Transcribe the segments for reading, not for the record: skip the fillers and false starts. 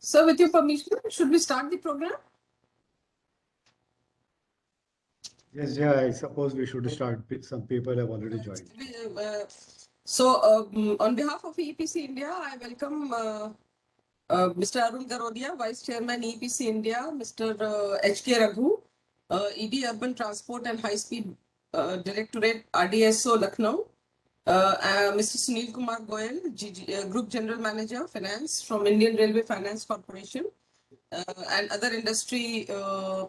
So with your permission, should we start the program? Yes, yeah, I suppose we should start. Some people have already joined. On behalf of EPC India, I welcome Mr. Arun Garodia, Vice Chairman EPC India, Mr. H.K. Raghu, ED Urban Transport and High Speed Directorate, Rdso Lucknow, Mr. Sunil Kumar Goyal, Group General Manager Finance from Indian Railway Finance Corporation, and other industry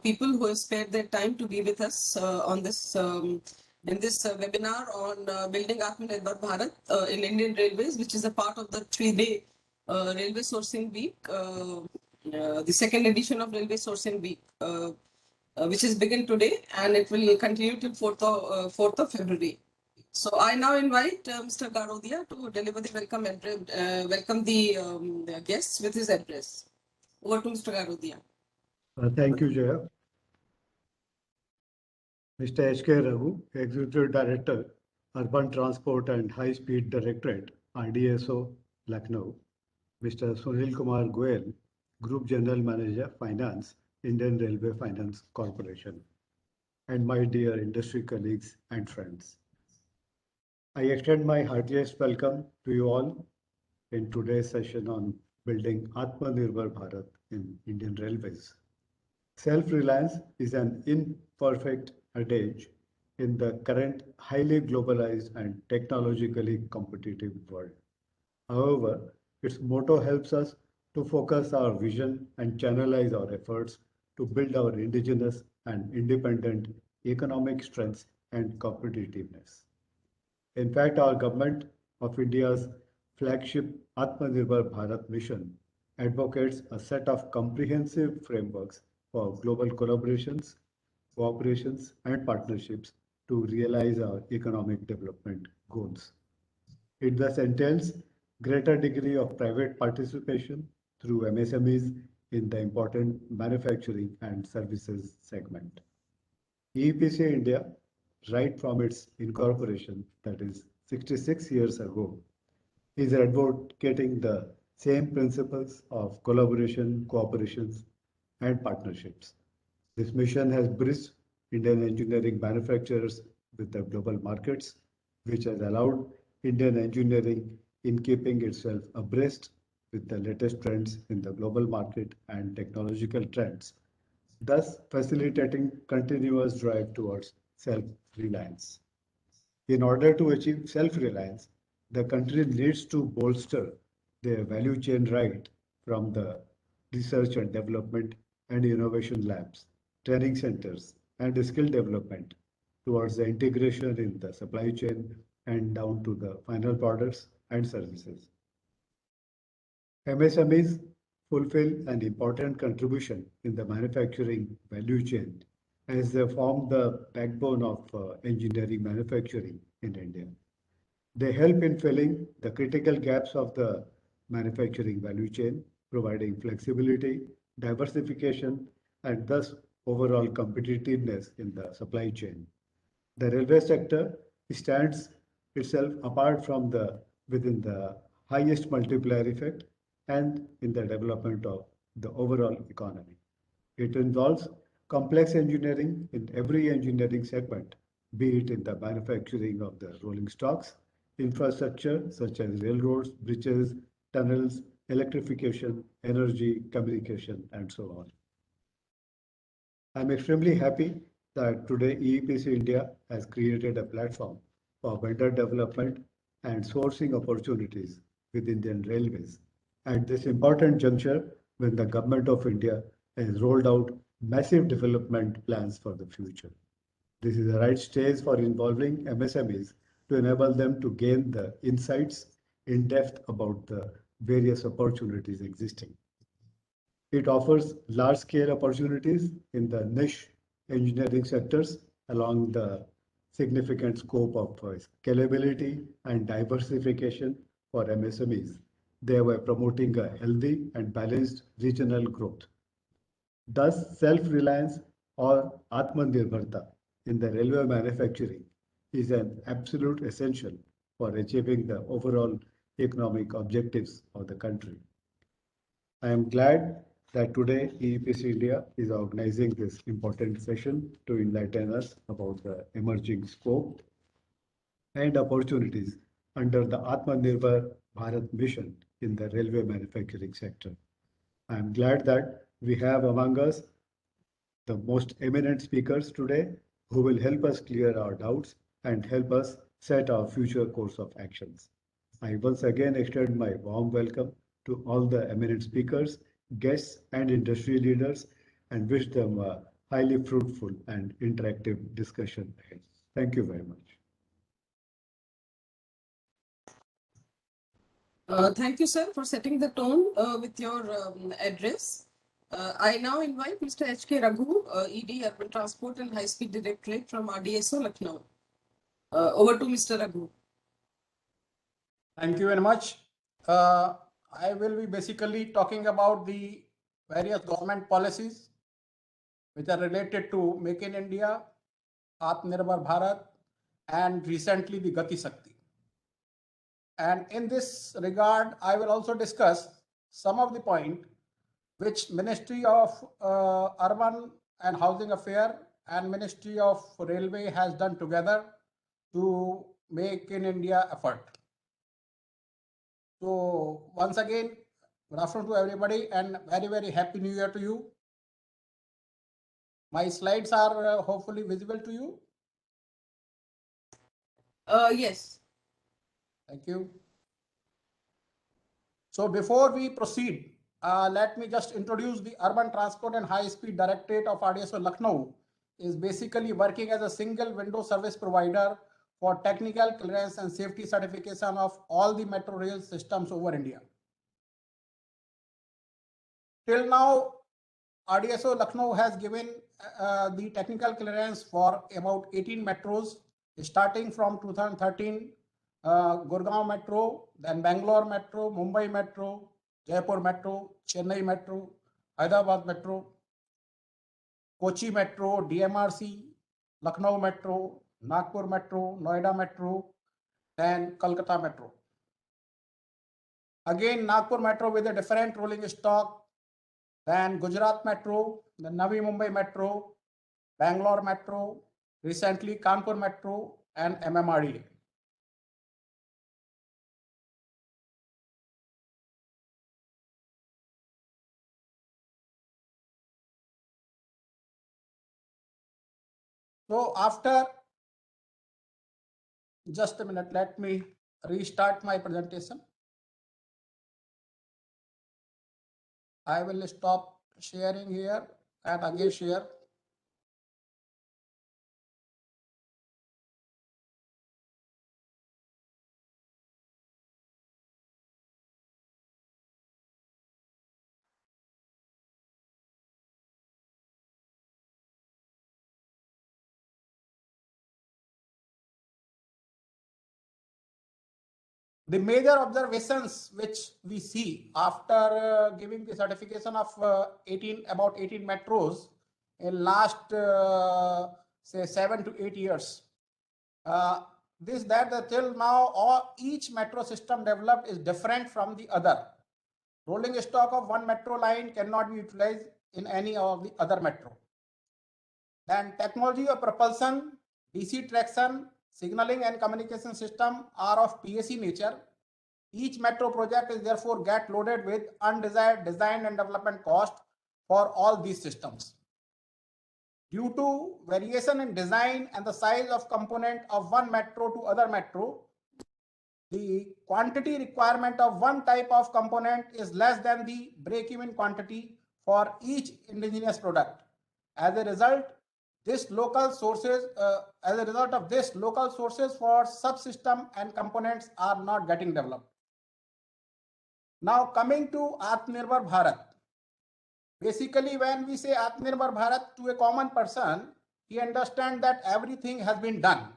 people who have spared their time to be with us on this in this webinar on building Nirbhar Bharat in Indian Railways, which is a part of the 3-day Railway Sourcing Week, the second edition of Railway Sourcing Week, which is begin today and it will continue till 4th of February. So I now invite Mr. Garodia to deliver the welcome the guests with his address. Over to Mr. Garodia. Thank you, Jaya. Mr. H.K. Raghu, Executive Director, Urban Transport and High Speed Directorate, Rdso, Lucknow. Mr. Sunil Kumar Goyal, Group General Manager, Finance, Indian Railway Finance Corporation. And my dear industry colleagues and friends. I extend my heartiest welcome to you all in today's session on building Nirbhar Bharat in Indian Railways. Self-reliance is an imperfect adage in the current highly globalized and technologically competitive world. However, its motto helps us to focus our vision and channelize our efforts to build our indigenous and independent economic strengths and competitiveness. In fact, our government of India's flagship Nirbhar Bharat mission advocates a set of comprehensive frameworks for global collaborations, cooperations, and partnerships to realize our economic development goals. It thus entails greater degree of private participation through MSMEs in the important manufacturing and services segment. EPC India, right from its incorporation, that is 66 years ago, is advocating the same principles of collaboration, cooperations, and partnerships. This mission has bridged Indian engineering manufacturers with the global markets, which has allowed Indian engineering in keeping itself abreast with the latest trends in the global market and technological trends, thus facilitating continuous drive towards self-reliance. In order to achieve self-reliance, the country needs to bolster their value chain right from the research and development and innovation labs, training centers, and skill development towards the integration in the supply chain and down to the final products and services. MSMEs fulfill an important contribution in the manufacturing value chain as they form the backbone of engineering manufacturing in India. They help in filling the critical gaps of the manufacturing value chain, providing flexibility, diversification, and thus overall competitiveness in the supply chain. The railway sector stands itself apart from within the highest multiplier effect and in the development of the overall economy. It involves complex engineering in every engineering segment, be it in the manufacturing of the rolling stocks, infrastructure such as railroads, bridges, tunnels, electrification, energy, communication, and so on. I'm extremely happy that today EPC India has created a platform for vendor development and sourcing opportunities with Indian Railways at this important juncture when the Government of India has rolled out massive development plans for the future. This is the right stage for involving MSMEs to enable them to gain the insights in depth about the various opportunities existing. It offers large-scale opportunities in the niche engineering sectors along the significant scope of scalability and diversification for MSMEs, thereby promoting a healthy and balanced regional growth. Thus, self-reliance or Atmanirbharta in the railway manufacturing is an absolute essential for achieving the overall economic objectives of the country. I am glad that today EEPC India is organizing this important session to enlighten us about the emerging scope and opportunities under the Nirbhar Bharat mission in the railway manufacturing sector. I am glad that we have among us the most eminent speakers today who will help us clear our doubts and help us set our future course of actions. I once again extend my warm welcome to all the eminent speakers, guests, and industry leaders and wish them a highly fruitful and interactive discussion ahead. Thank you very much. Thank you, sir, for setting the tone with your address. I now invite Mr. H.K. Raghu, ED, Urban Transport and High Speed Directorate from Rdso, Lucknow. Over to Mr. Raghu. Thank you very much. I will be basically talking about the various government policies which are related to Make in India, Aatma Bharat, and recently the Gathi Sakti. And in this regard, I will also discuss some of the points which Ministry of Urban and Housing Affairs and Ministry of Railway has done together to Make in India effort. So once again, good afternoon to everybody and very, very happy new year to you. My slides are hopefully visible to you. Yes. Thank you. So before we proceed, let me just introduce the Urban Transport and High Speed Directorate of Rdso Lucknow is basically working as a single window service provider for technical clearance and safety certification of all the metro rail systems over India. Till now, Rdso Lucknow has given the technical clearance for about 18 metros, starting from 2013, Gurgaon Metro, then Bangalore Metro, Mumbai Metro, Jaipur Metro, Chennai Metro, Hyderabad Metro, Kochi Metro, DMRC, Lucknow Metro, Nagpur Metro, Noida Metro, and Kolkata Metro. Again, Nagpur Metro with a different rolling stock, then Gujarat Metro, the Navi Mumbai Metro, Bangalore Metro, recently Kanpur Metro, and MMRDA. So after, just a minute, let me restart my presentation. I will stop sharing here and again share. The major observations which we see after giving the certification of about 18 metros in last say 7 to 8 years, till now each metro system developed is different from the other. Rolling stock of one metro line cannot be utilized in any of the other metro. Then technology of propulsion, DC traction, signaling and communication system are of PAC nature. Each metro project is therefore get loaded with undesired design and development cost for all these systems. Due to variation in design and the size of component of one metro to other metro, the quantity requirement of one type of component is less than the break-even quantity for each indigenous product. As a result, local sources for subsystem and components are not getting developed. Now coming to Atmanirbhar Bharat. Basically, when we say Atmanirbhar Bharat to a common person, he understands that everything has been done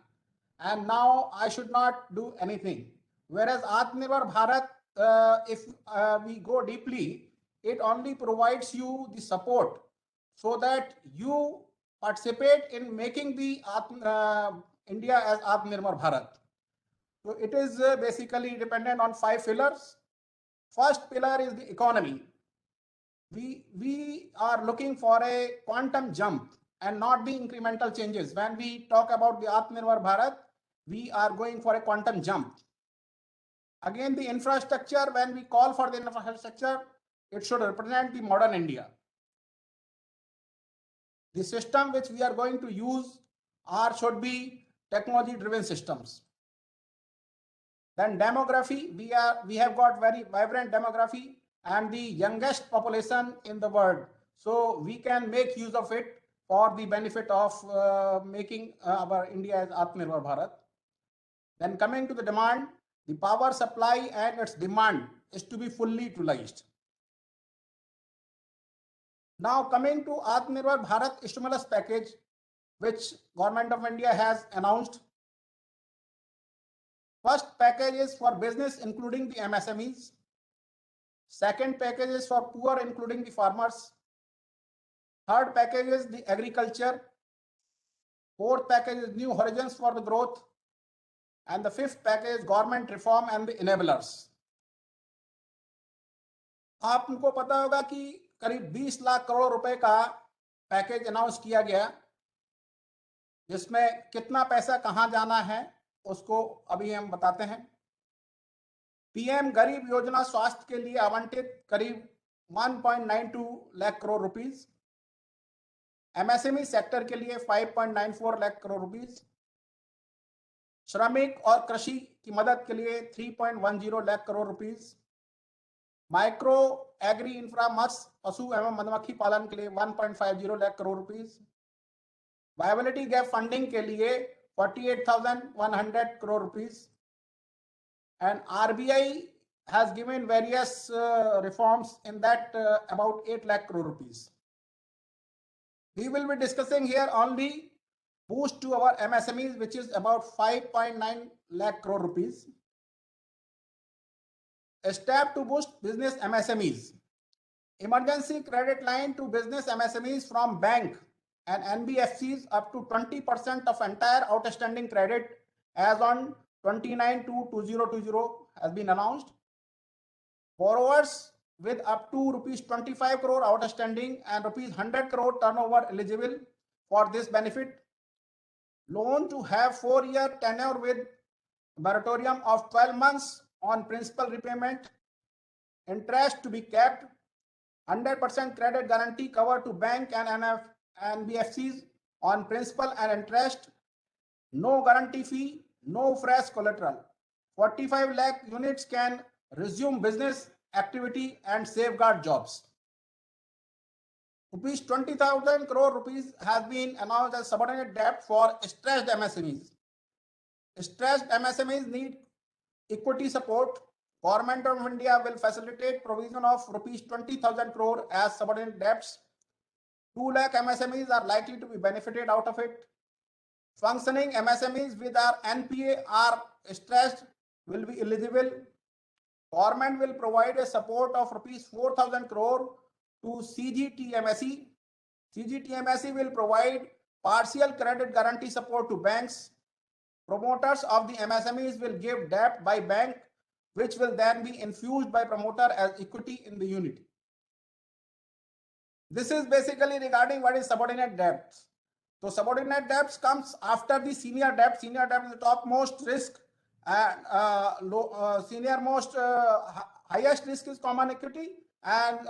and now I should not do anything. Whereas Atmanirbhar Bharat, if we go deeply, it only provides you the support so that you participate in making the India as Atmanirbhar Bharat. So it is basically dependent on 5 pillars. First pillar is the economy. we are looking for a quantum jump and not the incremental changes. When we talk about the Atmanirbhar Bharat, we are going for a quantum jump. Again, the infrastructure, when we call for the infrastructure, it should represent the modern India. The system which we are going to use should be technology-driven systems. Then demography, we have got very vibrant demography and the youngest population in the world. So we can make use of it for the benefit of making our India as Atmanirbhar Bharat. Then coming to the demand, the power supply and its demand is to be fully utilized. Now coming to Atmanirbhar Bharat stimulus package, which Government of India has announced. First package is for business, including the MSMEs. Second package is for poor, including the farmers. Third package is the agriculture. Fourth package is new horizons for the growth. And the fifth package is government reform and the enablers. आपको पता होगा कि करीब 20 लाख करोड़ रुपए का package announce किया गया, जिसमें कितना पैसा कहां जाना है उसको अभी हम बताते हैं। पीएम गरीब योजना स्वास्थ्य के लिए आवंटित करीब 1.92 lakh crore rupees, MSME sector के लिए 5.94 लाख करोड़ रुपीस, श्रमिक और कृषि की मदद के लिए 3.10 lakh crore rupees, micro agri infra मत्स्य पशु एवं मधुमक्खी पालन के लिए 1.50 lakh crore rupees, viability gap funding के लिए 48,100 crore rupees, and RBI has given various reforms in that about 8 lakh crore rupees. We will be discussing here only boost to our MSMEs, which is about 5.9 lakh crore rupees. A step to boost business MSMEs. Emergency credit line to business MSMEs from bank and NBFCs up to 20% of entire outstanding credit as on 29/2/2020 has been announced. Borrowers with up to rupees 25 crore outstanding and rupees 100 crore turnover eligible for this benefit. Loan to have 4-year tenure with moratorium of 12 months on principal repayment. Interest to be kept. 100% credit guarantee cover to bank and NBFCs on principal and interest. No guarantee fee, no fresh collateral. 45 lakh units can resume business activity and safeguard jobs. Rupees 20,000 crore rupees has been announced as subordinate debt for stressed MSMEs. Stressed MSMEs need equity support. Government of India will facilitate provision of rupees 20,000 crore as subordinate debts. 2 lakh MSMEs are likely to be benefited out of it. Functioning MSMEs with our NPA are stressed will be eligible. Government will provide a support of rupees 4,000 crore to CGTMSE. CGTMSE will provide partial credit guarantee support to banks. Promoters of the MSMEs will give debt by bank, which will then be infused by promoter as equity in the unit. This is basically regarding what is subordinate debts. So subordinate debts comes after the senior debt. Senior debt is the topmost risk, and highest risk is common equity, and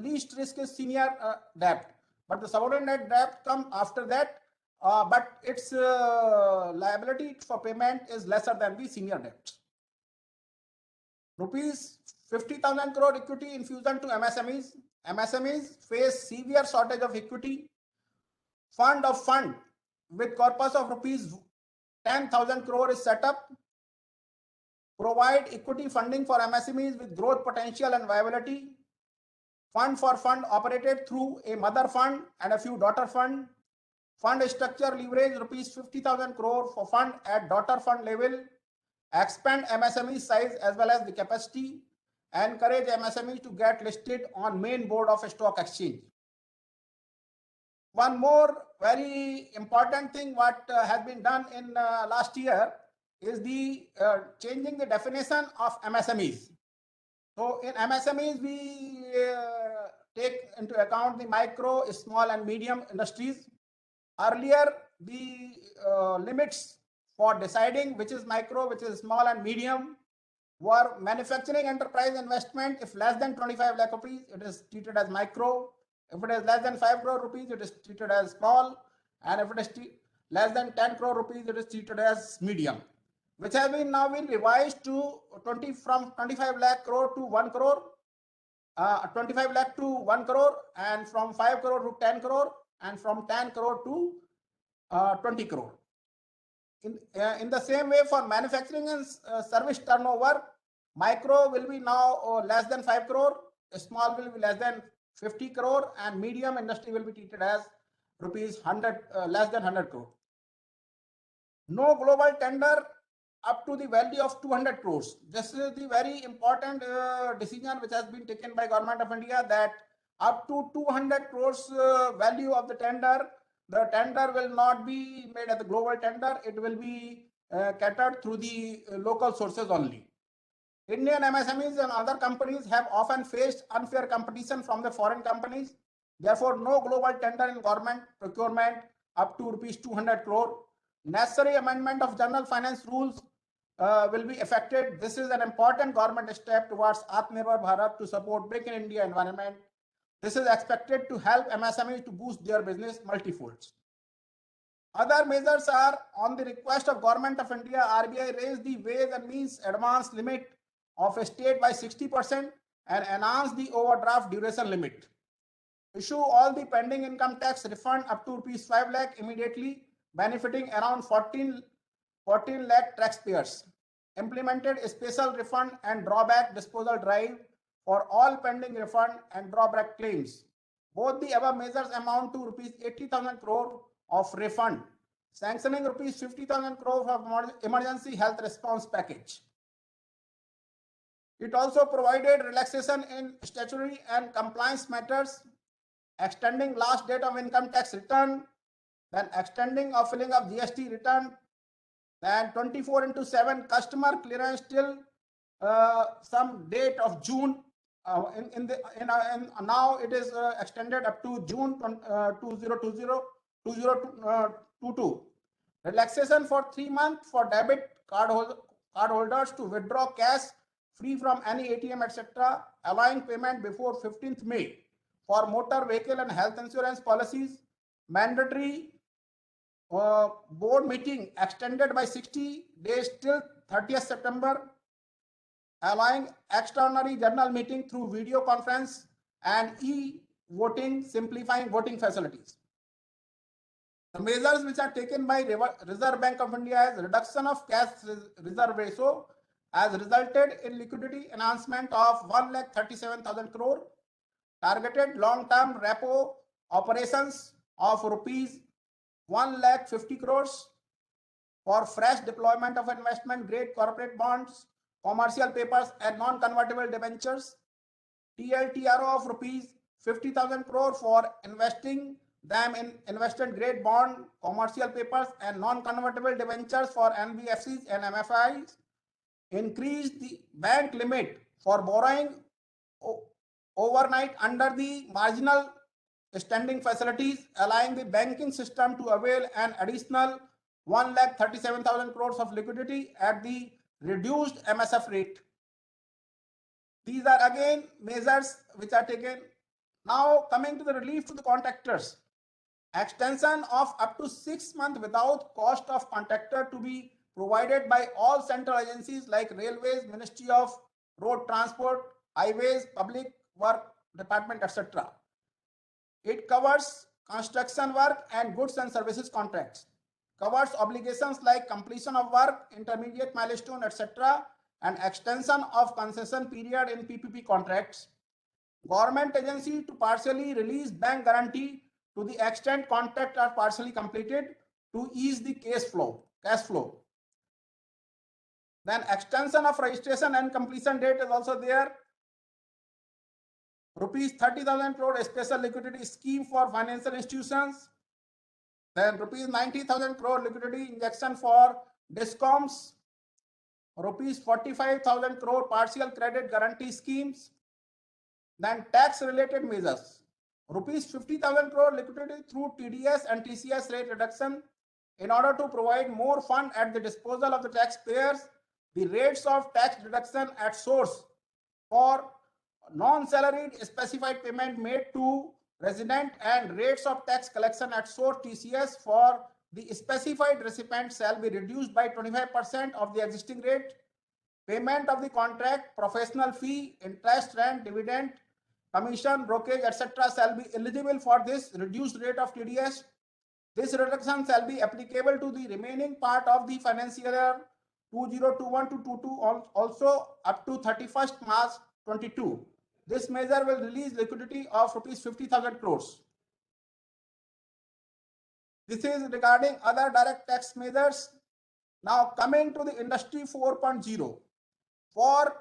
least risk is senior debt. But the subordinate debt comes after that, but its liability for payment is lesser than the senior debt. Rupees 50,000 crore equity infusion to MSMEs. MSMEs face severe shortage of equity. Fund of fund with corpus of rupees 10,000 crore is set up. Provide equity funding for MSMEs with growth potential and viability. Fund for fund operated through a mother fund and a few daughter fund. Fund structure leverage rupees 50,000 crore for fund at daughter fund level. Expand MSME size as well as the capacity. Encourage MSMEs to get listed on main board of a stock exchange. One more very important thing what has been done in last year is the changing the definition of MSMEs. So in MSMEs, we take into account the micro, small and medium industries. Earlier, the limits for deciding which is micro, which is small and medium were manufacturing enterprise investment. If less than 25 lakh rupees, it is treated as micro. If it is less than 5 crore rupees, it is treated as small. And if it is less than 10 crore rupees, it is treated as medium, which has been now been revised to from 25 lakh crore to 1 crore, 25 lakh to 1 crore, and from 5 crore to 10 crore, and from 10 crore to 20 crore. In the same way, for manufacturing and service turnover, micro will be now less than 5 crore, small will be less than 50 crore, and medium industry will be treated as rupees 100, less than 100 crore. No global tender up to the value of 200 crores. This is the very important decision which has been taken by Government of India, that up to 200 crores value of the tender will not be made as a global tender. It will be catered through the local sources only. Indian MSMEs and other companies have often faced unfair competition from the foreign companies. Therefore, no global tender in government procurement up to rupees 200 crore. Necessary amendment of general finance rules will be affected. This is an important government step towards Aatma Bharat to support Make in India environment. This is expected to help MSMEs to boost their business multifolds. Other measures are, on the request of Government of India, RBI raised the ways and means advance limit of a state by 60% and enhance the overdraft duration limit. Issue all the pending income tax refund up to rupees 5 lakh immediately, benefiting around 14 lakh taxpayers. Implemented a special refund and drawback disposal drive for all pending refund and drawback claims. Both the above measures amount to rupees 80,000 crore of refund, sanctioning rupees 50,000 crore of emergency health response package. It also provided relaxation in statutory and compliance matters, extending last date of income tax return, then extending of filing of GST return, then 24/7 customer clearance till some date of June. Now it is extended up to June 2022. Relaxation for 3 months for debit card holders to withdraw cash free from any ATM, etc., allowing payment before 15th May for motor vehicle and health insurance policies. Mandatory board meeting extended by 60 days till 30th September, allowing extraordinary general meeting through video conference and e-voting, simplifying voting facilities. The measures which are taken by Reserve Bank of India as reduction of cash reserve ratio has resulted in liquidity enhancement of 1,37,000 crore, targeted long-term repo operations of rupees 1,50,000 crores for fresh deployment of investment-grade corporate bonds, commercial papers and non-convertible debentures, TLTRO of rupees 50,000 crore for investing them in investment-grade bond, commercial papers and non-convertible debentures for NBFCs and MFIs, increase the bank limit for borrowing overnight under the marginal standing facilities, allowing the banking system to avail an additional 1,37,000 crores of liquidity at the reduced MSF rate. These are again measures which are taken. Now coming to the relief to the contractors. Extension of up to 6 months without cost of contractor to be provided by all central agencies like Railways, Ministry of Road Transport, Highways, Public Work Department, etc. It covers construction work and goods and services contracts, covers obligations like completion of work, intermediate milestone, etc., and extension of concession period in PPP contracts. Government agency to partially release bank guarantee to the extent contracts are partially completed to ease the cash flow. Then extension of registration and completion date is also there. Rupees 30,000 crore special liquidity scheme for financial institutions. Then rupees 90,000 crore liquidity injection for DISCOMs. rupees 45,000 crore partial credit guarantee schemes. Then tax related measures, rupees 50,000 crore liquidity through TDS and TCS rate reduction in order to provide more fund at the disposal of the taxpayers. The rates of tax deduction at source for non-salaried specified payment made to resident and rates of tax collection at source TCS for the specified recipient shall be reduced by 25% of the existing rate. Payment of the contract, professional fee, interest, rent, dividend, commission, brokerage, etc. shall be eligible for this reduced rate of TDS. This reduction shall be applicable to the remaining part of the financial year 2021 to 22, also up to 31st March 22. This measure will release liquidity of rupees 50,000 crores. This is regarding other direct tax measures. Now coming to the Industry 4.0. For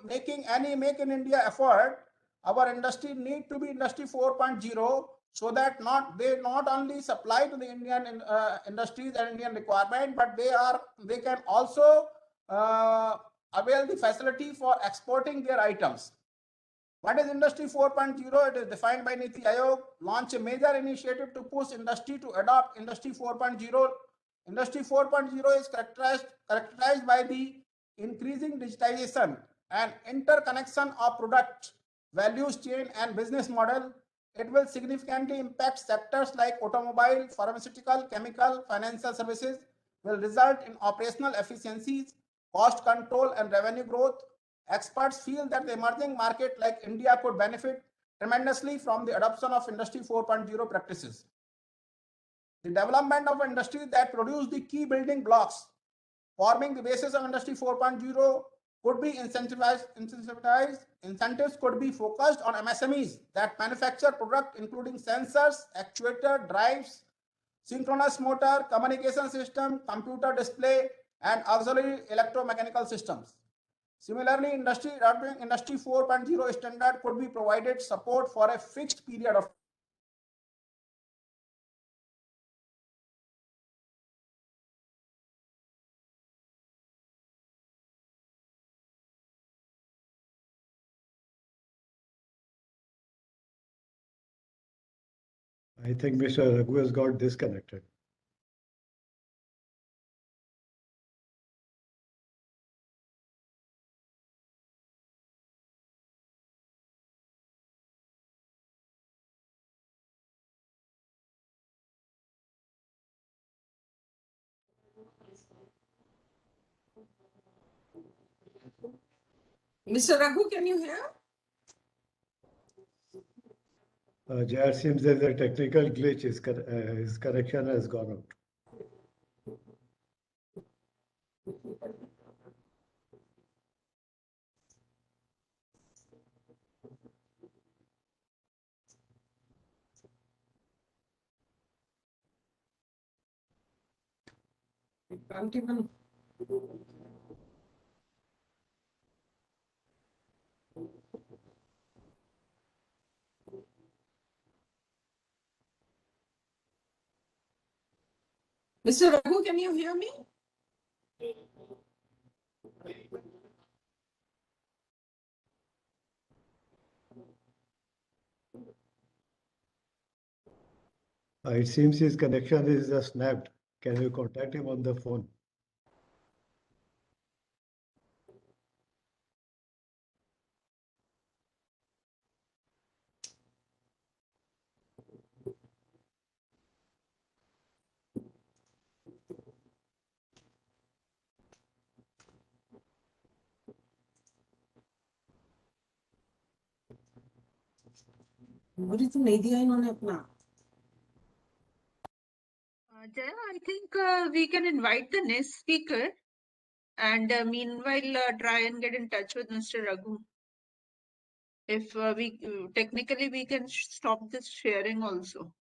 making any Make in India effort, our industry need to be Industry 4.0, so that they not only supply to the Indian industries and Indian requirement, but they can also avail the facility for exporting their items. What is Industry 4.0? It is defined by Niti Aayog. Launch a major initiative to push industry to adopt Industry 4.0. Industry 4.0 is characterized by the increasing digitization and interconnection of product, values chain and business model. It will significantly impact sectors like automobile, pharmaceutical, chemical, financial services, will result in operational efficiencies, cost control and revenue growth. Experts feel that the emerging market like India could benefit tremendously from the adoption of Industry 4.0 practices. The development of industries that produce the key building blocks forming the basis of Industry 4.0 could be incentivized. Incentives could be focused on MSMEs that manufacture products including sensors, actuator, drives, synchronous motor, communication system, computer display, and auxiliary electromechanical systems. Similarly, Industry 4.0 standard could be provided support for a fixed period of I think Mr. Raghu has got disconnected. Mr. Raghu, can you hear? JR, seems there's a technical glitch. His connection has gone out. I can't even. Mr. Raghu, can you hear me? It seems his connection is just snapped. Can you contact him on the phone? मुझे तो नहीं दिया इन्होंने अपना. Jaya, I think we can invite the next speaker and meanwhile try and get in touch with Mr. Raghu. If technically we can stop this sharing also.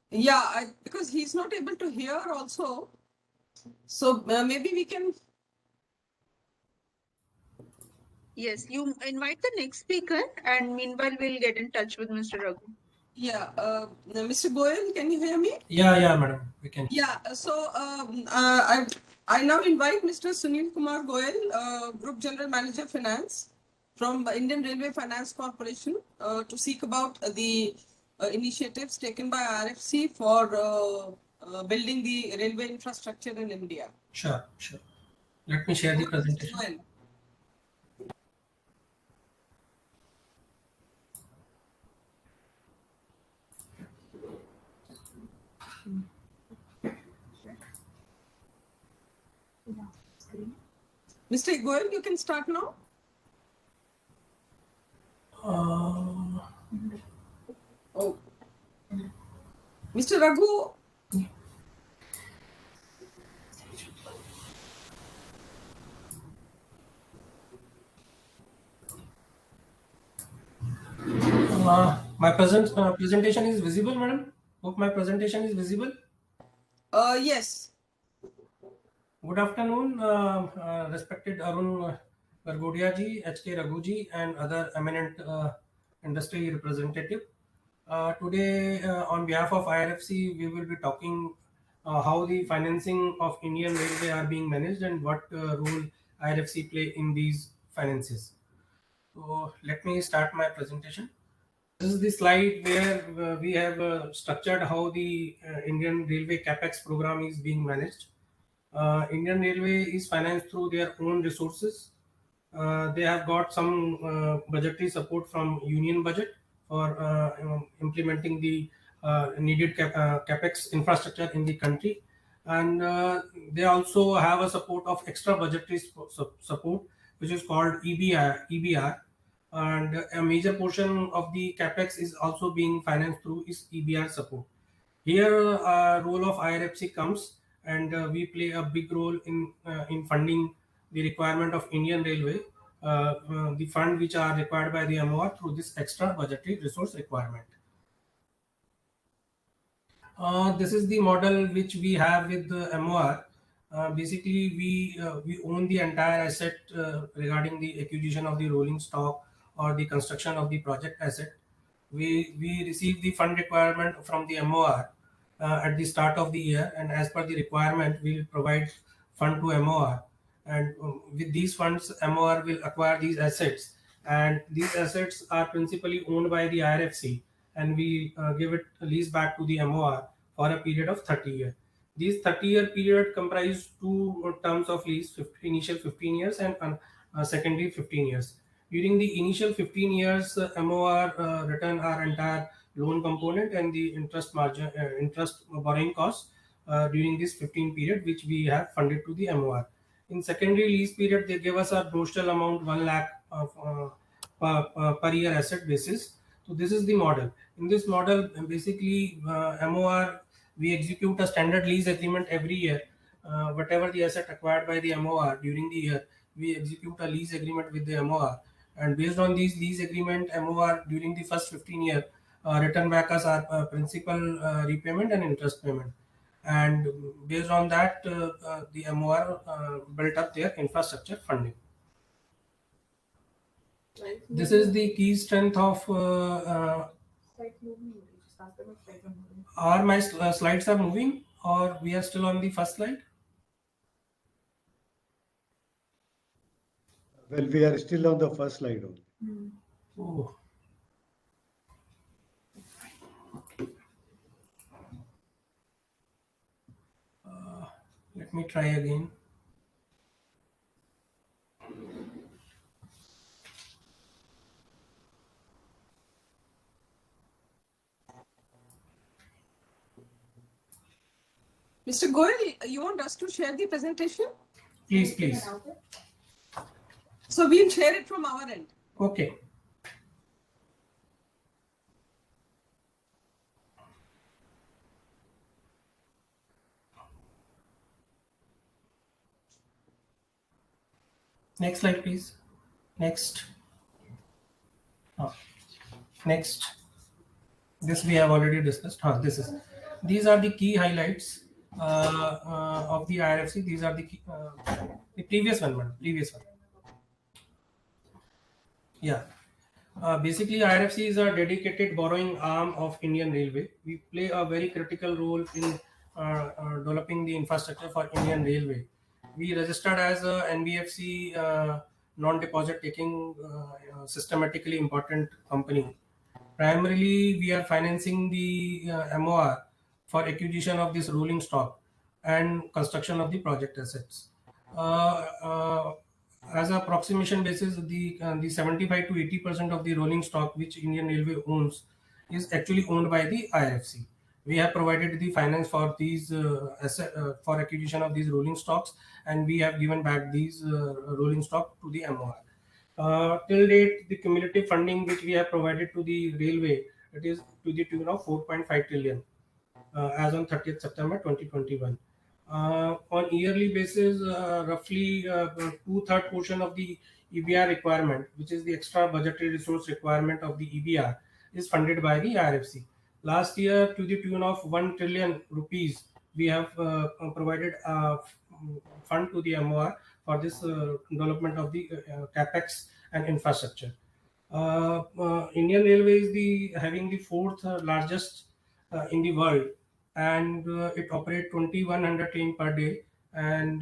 Yeah, because he's not able to hear also. So maybe we can. Yes, you invite the next speaker and meanwhile we'll get in touch with Mr. Raghu. Yeah, Mr. Goyal, can you hear me? Yeah, madam, we can. Yeah, so I now invite Mr. Sunil Kumar Goyal, Group General Manager Finance from Indian Railway Finance Corporation, to speak about the initiatives taken by RFC for building the railway infrastructure in India. Sure. Let me share the Over to Mr. presentation. Goyal. Mr. Goyal, you can start now. Oh, Mr. Raghu. My presentation is visible, madam. Hope my presentation is visible. Yes. Good afternoon, respected Arun Gargodia ji, HK Raghu ji, and other eminent industry representative. Today, on behalf of IRFC, we will be talking how the financing of Indian Railway are being managed and what role IRFC play in these finances. So let me start my presentation. This is the slide where we have structured how the Indian Railway CapEx program is being managed. Indian Railway is financed through their own resources. They have got some budgetary support from union budget for implementing the needed capex infrastructure in the country, and they also have a support of extra budgetary support, which is called EBR, and a major portion of the capex is also being financed through is EBR support. Here, role of IRFC comes, and we play a big role in funding the requirement of Indian Railway, the fund which are required by the MOR through this extra budgetary resource requirement. This is the model which we have with the MOR. Basically, we own the entire asset regarding the acquisition of the rolling stock or the construction of the project asset. We receive the fund requirement from the MOR at the start of the year, and as per the requirement, we will provide fund to MOR. And with these funds, MOR will acquire these assets, and these assets are principally owned by the IRFC, and we give it a lease back to the MOR for a period of 30 years. These 30-year period comprise two terms of lease: initial 15 years and secondary 15 years. During the initial 15 years, MOR return our entire loan component and the interest margin, interest borrowing costs during this 15 period, which we have funded to the MOR. In secondary lease period, they give us a notional amount 1 lakh per year asset basis. So this is the model. In this model, basically MOR, we execute a standard lease agreement every year. Whatever the asset acquired by the MOR during the year, we execute a lease agreement with the MOR, and based on these lease agreement, MOR during the first 15 year return back us our principal repayment and interest payment, and based on that the MOR built up their infrastructure funding. This is the key strength of are my slides are moving, or we are still on the first slide? Well, we are still on the first slide only. Oh. Let me try again. Mr. Goyal, you want us to share the presentation? Please. So we'll share it from our end. Okay. Next slide, please. Next. Next. This we have already discussed. These are the key highlights of the IRFC. These are the key, the previous one, madam. Previous one. Yeah. Basically, IRFC is a dedicated borrowing arm of Indian Railway. We play a very critical role in developing the infrastructure for Indian Railway. We registered as a NBFC non-deposit taking systematically important company. Primarily, we are financing the MOR for acquisition of this rolling stock and construction of the project assets. As a approximation basis, the 75 to 80% of the rolling stock which Indian Railway owns is actually owned by the IRFC. We have provided the finance for these for acquisition of these rolling stocks, and we have given back these rolling stock to the MOR. Till date, the cumulative funding which we have provided to the railway, it is to the tune of 4.5 trillion as on 30th September 2021. On yearly basis, roughly two-third portion of the EBR requirement, which is the extra budgetary resource requirement of the EBR, is funded by the IRFC. Last year, to the tune of 1 trillion rupees, we have provided fund to the MOR for this development of the capex and infrastructure. Indian Railway is having the fourth largest in the world, and it operates 2100 train per day, and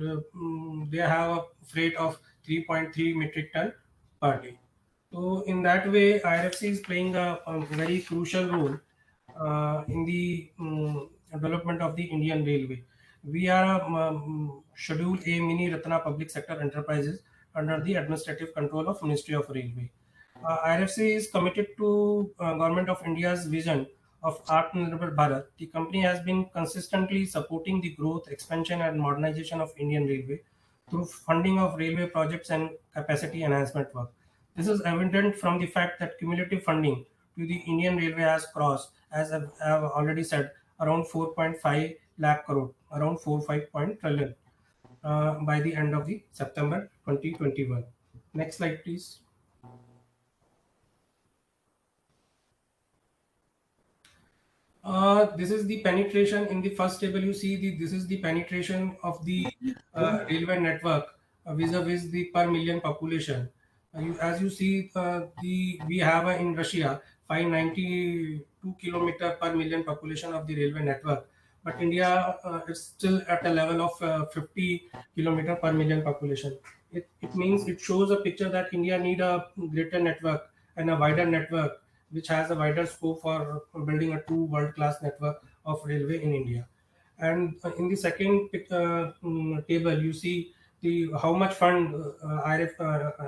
they have a freight of 3.3 metric ton per day. So in that way, IRFC is playing a very crucial role in the development of the Indian Railway. We are Schedule A mini Ratna public sector enterprises under the administrative control of Ministry of Railway. IRFC is committed to Government of India's vision of Nirbhar Bharat. The company has been consistently supporting the growth, expansion, and modernization of Indian Railway through funding of railway projects and capacity enhancement work. This is evident from the fact that cumulative funding to the Indian Railway has crossed, as I have already said, around 4.5 lakh crore, around 4.5 trillion by the end of the September 2021. Next slide, please. This is the penetration. In the first table, you see this is the penetration of the railway network vis-a-vis the per million population. As you see, we have in Russia 592 kilometer per million population of the railway network, but India is still at a level of 50 kilometer per million population. It means it shows a picture that India need a greater network and a wider network, which has a wider scope for building a true world-class network of railway in India. And in the second table, you see how much fund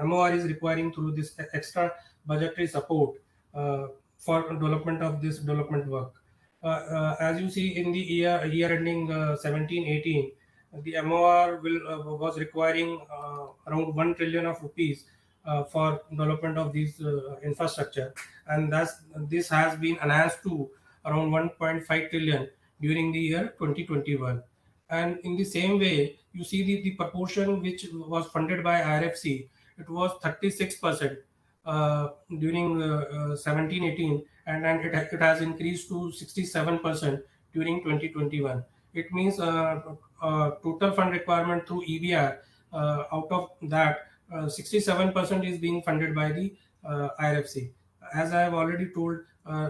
MOR is requiring through this extra budgetary support for development of this development work. As you see in the year ending 17-18, the MOR was requiring around 1 trillion of rupees for development of these infrastructure, and this has been enhanced to around 1.5 trillion during the year 2021. And in the same way, you see the proportion which was funded by IRFC, it was 36% during 17-18, and then it has increased to 67% during 2021. It means total fund requirement through EBR, out of that 67% is being funded by the IRFC. As I have already told,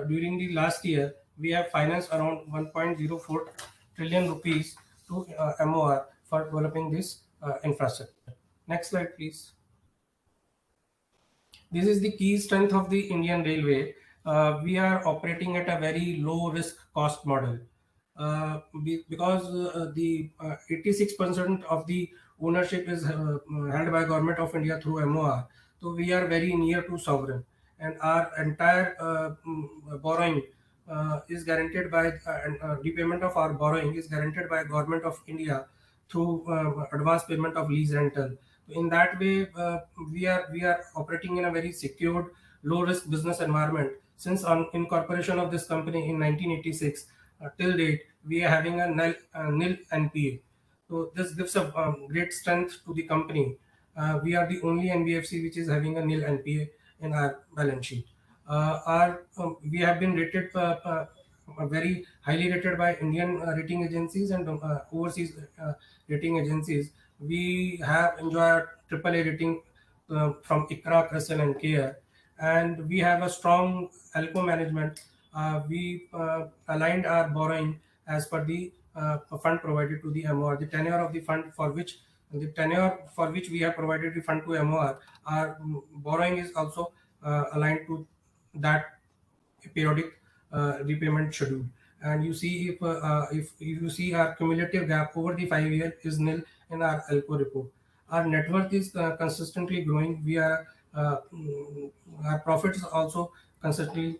during the last year, we have financed around 1.04 trillion rupees to MOR for developing this infrastructure. Next slide, please. This is the key strength of the Indian Railway. We are operating at a very low risk cost model. Because the 86% of the ownership is held by Government of India through MOR, so we are very near to sovereign, and our entire borrowing is guaranteed by repayment of our borrowing is guaranteed by Government of India through advance payment of lease rental. In that way, we are operating in a very secured, low risk business environment. Since on incorporation of this company in 1986 till date, we are having a nil NPA. So this gives a great strength to the company. We are the only NBFC which is having a nil NPA in our balance sheet. We have been rated very highly rated by Indian rating agencies and overseas rating agencies. We have enjoyed AAA rating from ICRA, CRISIL, and CARE. and we have a strong ALCO management. We aligned our borrowing as per the fund provided to the MOR. The tenure of the fund for which we have provided the fund to MOR, our borrowing is also aligned to that periodic repayment schedule. And you see, if you see, our cumulative gap over the 5 year is nil in our ALCO report. Our net worth is consistently growing. We are our profits also consistently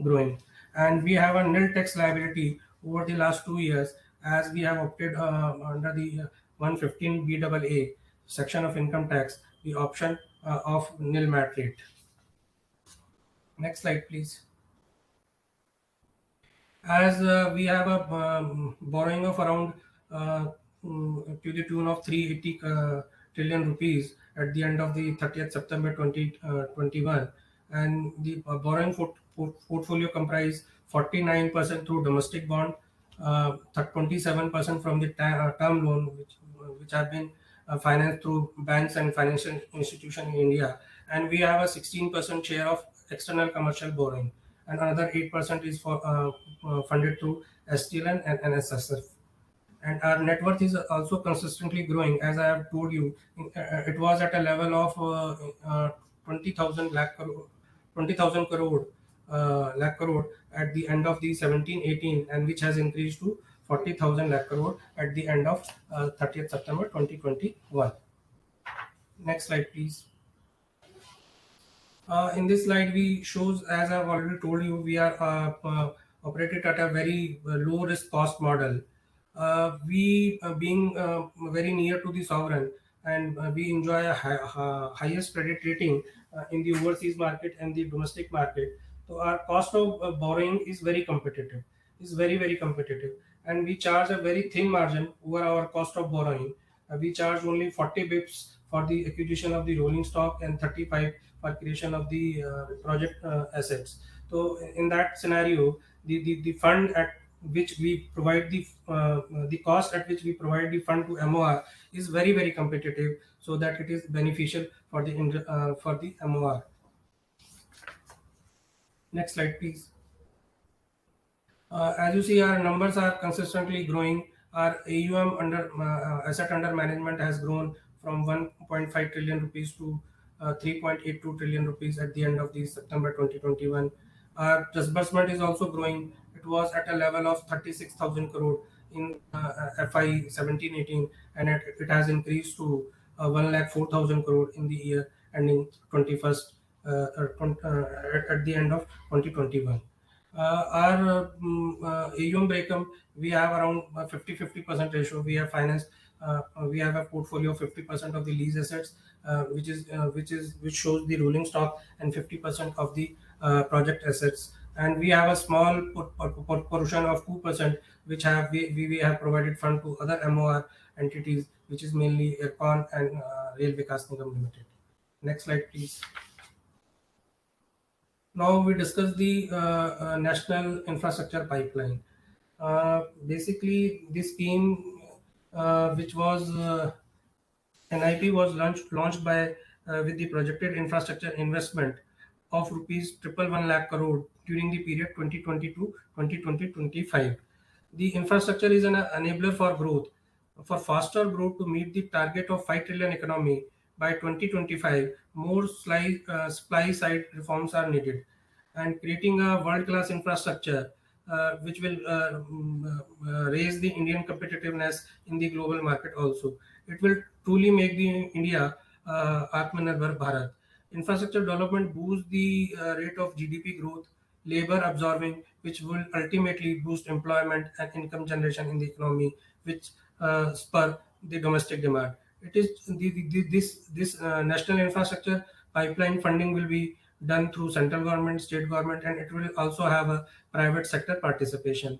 growing, and we have a nil tax liability over the last 2 years, as we have opted under the 115 BAA section of income tax the option of nil MAT rate. Next slide, please. As we have a borrowing of around to the tune of 380 trillion rupees at the end of the 30th September 2021, and the borrowing portfolio comprise 49% through domestic bond, 27% from the term loan, which have been financed through banks and financial institutions in India, and we have a 16% share of external commercial borrowing, and another 8% is for funded through STL and NSSF. And our net worth is also consistently growing. As I have told you, it was at a level of 20,000 crore lakh crore at the end of the 17-18, and which has increased to 40,000 lakh crore at the end of 30th September 2021. Next slide, please. In this slide, we shows, as I've already told you, we are operated at a very low risk cost model. We being very near to the sovereign, and we enjoy a highest credit rating in the overseas market and the domestic market. So our cost of borrowing is very competitive, is very competitive, and we charge a very thin margin over our cost of borrowing. We charge only 40 bips for the acquisition of the rolling stock and 35 for creation of the project assets. So in that scenario, the fund at which we provide the cost at which we provide the fund to MOR is very competitive, so that it is beneficial for the MOR. Next slide, please. As you see, our numbers are consistently growing. Our AUM asset under management has grown from 1.5 trillion rupees to 3.82 trillion rupees at the end of the September 2021. Our disbursement is also growing. It was at a level of 36,000 crore in FY 17-18, and it has increased to 1,04,000 crore in the year ending 21st at the end of 2021. Our AUM breakup, we have around 50% ratio. We have financed. We have a portfolio of 50% of the lease assets, which shows the rolling stock, and 50% of the project assets. And we have a small portion of 2%, which we have provided fund to other MOR entities, which is mainly Aircon and Rail Vikas Nigam Limited. Next slide, please. Now we discuss the national infrastructure pipeline. Basically, this scheme, which was NIP, was launched by with the projected infrastructure investment of rupees 111 lakh crore during the period 2020-2025. The infrastructure is an enabler for growth, for faster growth to meet the target of 5 trillion economy by 2025. More supply side reforms are needed, and creating a world-class infrastructure which will raise the Indian competitiveness in the global market also. It will truly make the India Aatma Nirbhar Bharat. Infrastructure development boosts the rate of GDP growth, labor absorbing, which will ultimately boost employment and income generation in the economy, which spur the domestic demand. It is this national infrastructure pipeline funding will be done through central government, state government, and it will also have a private sector participation.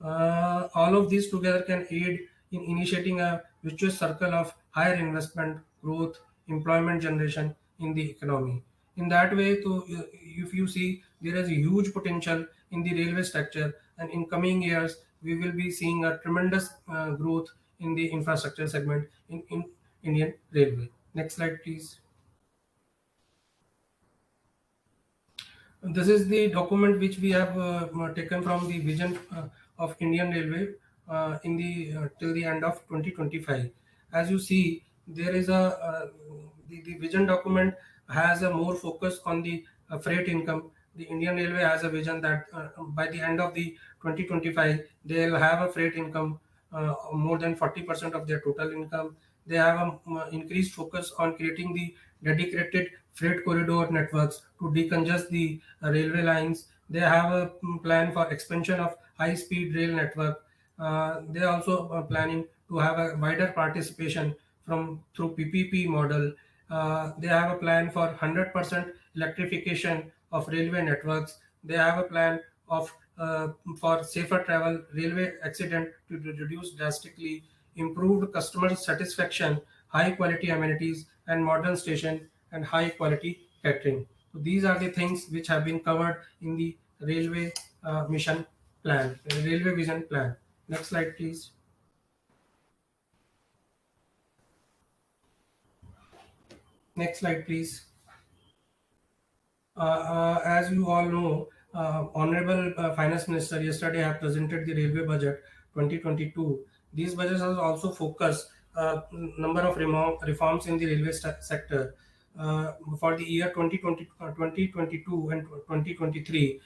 All of these together can aid in initiating a virtuous circle of higher investment, growth, employment generation in the economy. In that way, if you see, there is a huge potential in the railway structure, and in coming years, we will be seeing a tremendous growth in the infrastructure segment in Indian Railway. Next slide, please. This is the document which we have taken from the vision of Indian Railway in the till the end of 2025. As you see, there is the vision document has a more focus on the freight income. The Indian Railway has a vision that by the end of the 2025, they'll have a freight income more than 40% of their total income. They have a increased focus on creating the dedicated freight corridor networks to decongest the railway lines. They have a plan for expansion of high-speed rail network. They are also planning to have a wider participation from through PPP model. They have a plan for 100% electrification of railway networks. They have a plan of for safer travel, railway accident to reduce drastically, improved customer satisfaction, high quality amenities, and modern station and high quality catering. So these are the things which have been covered in the railway mission plan, railway vision plan. Next slide, please. Next slide, please. As you all know, Honorable Finance Minister yesterday have presented the railway budget 2022. These budgets are also focused number of reforms in the railway sector. For the year 2022 and 2023,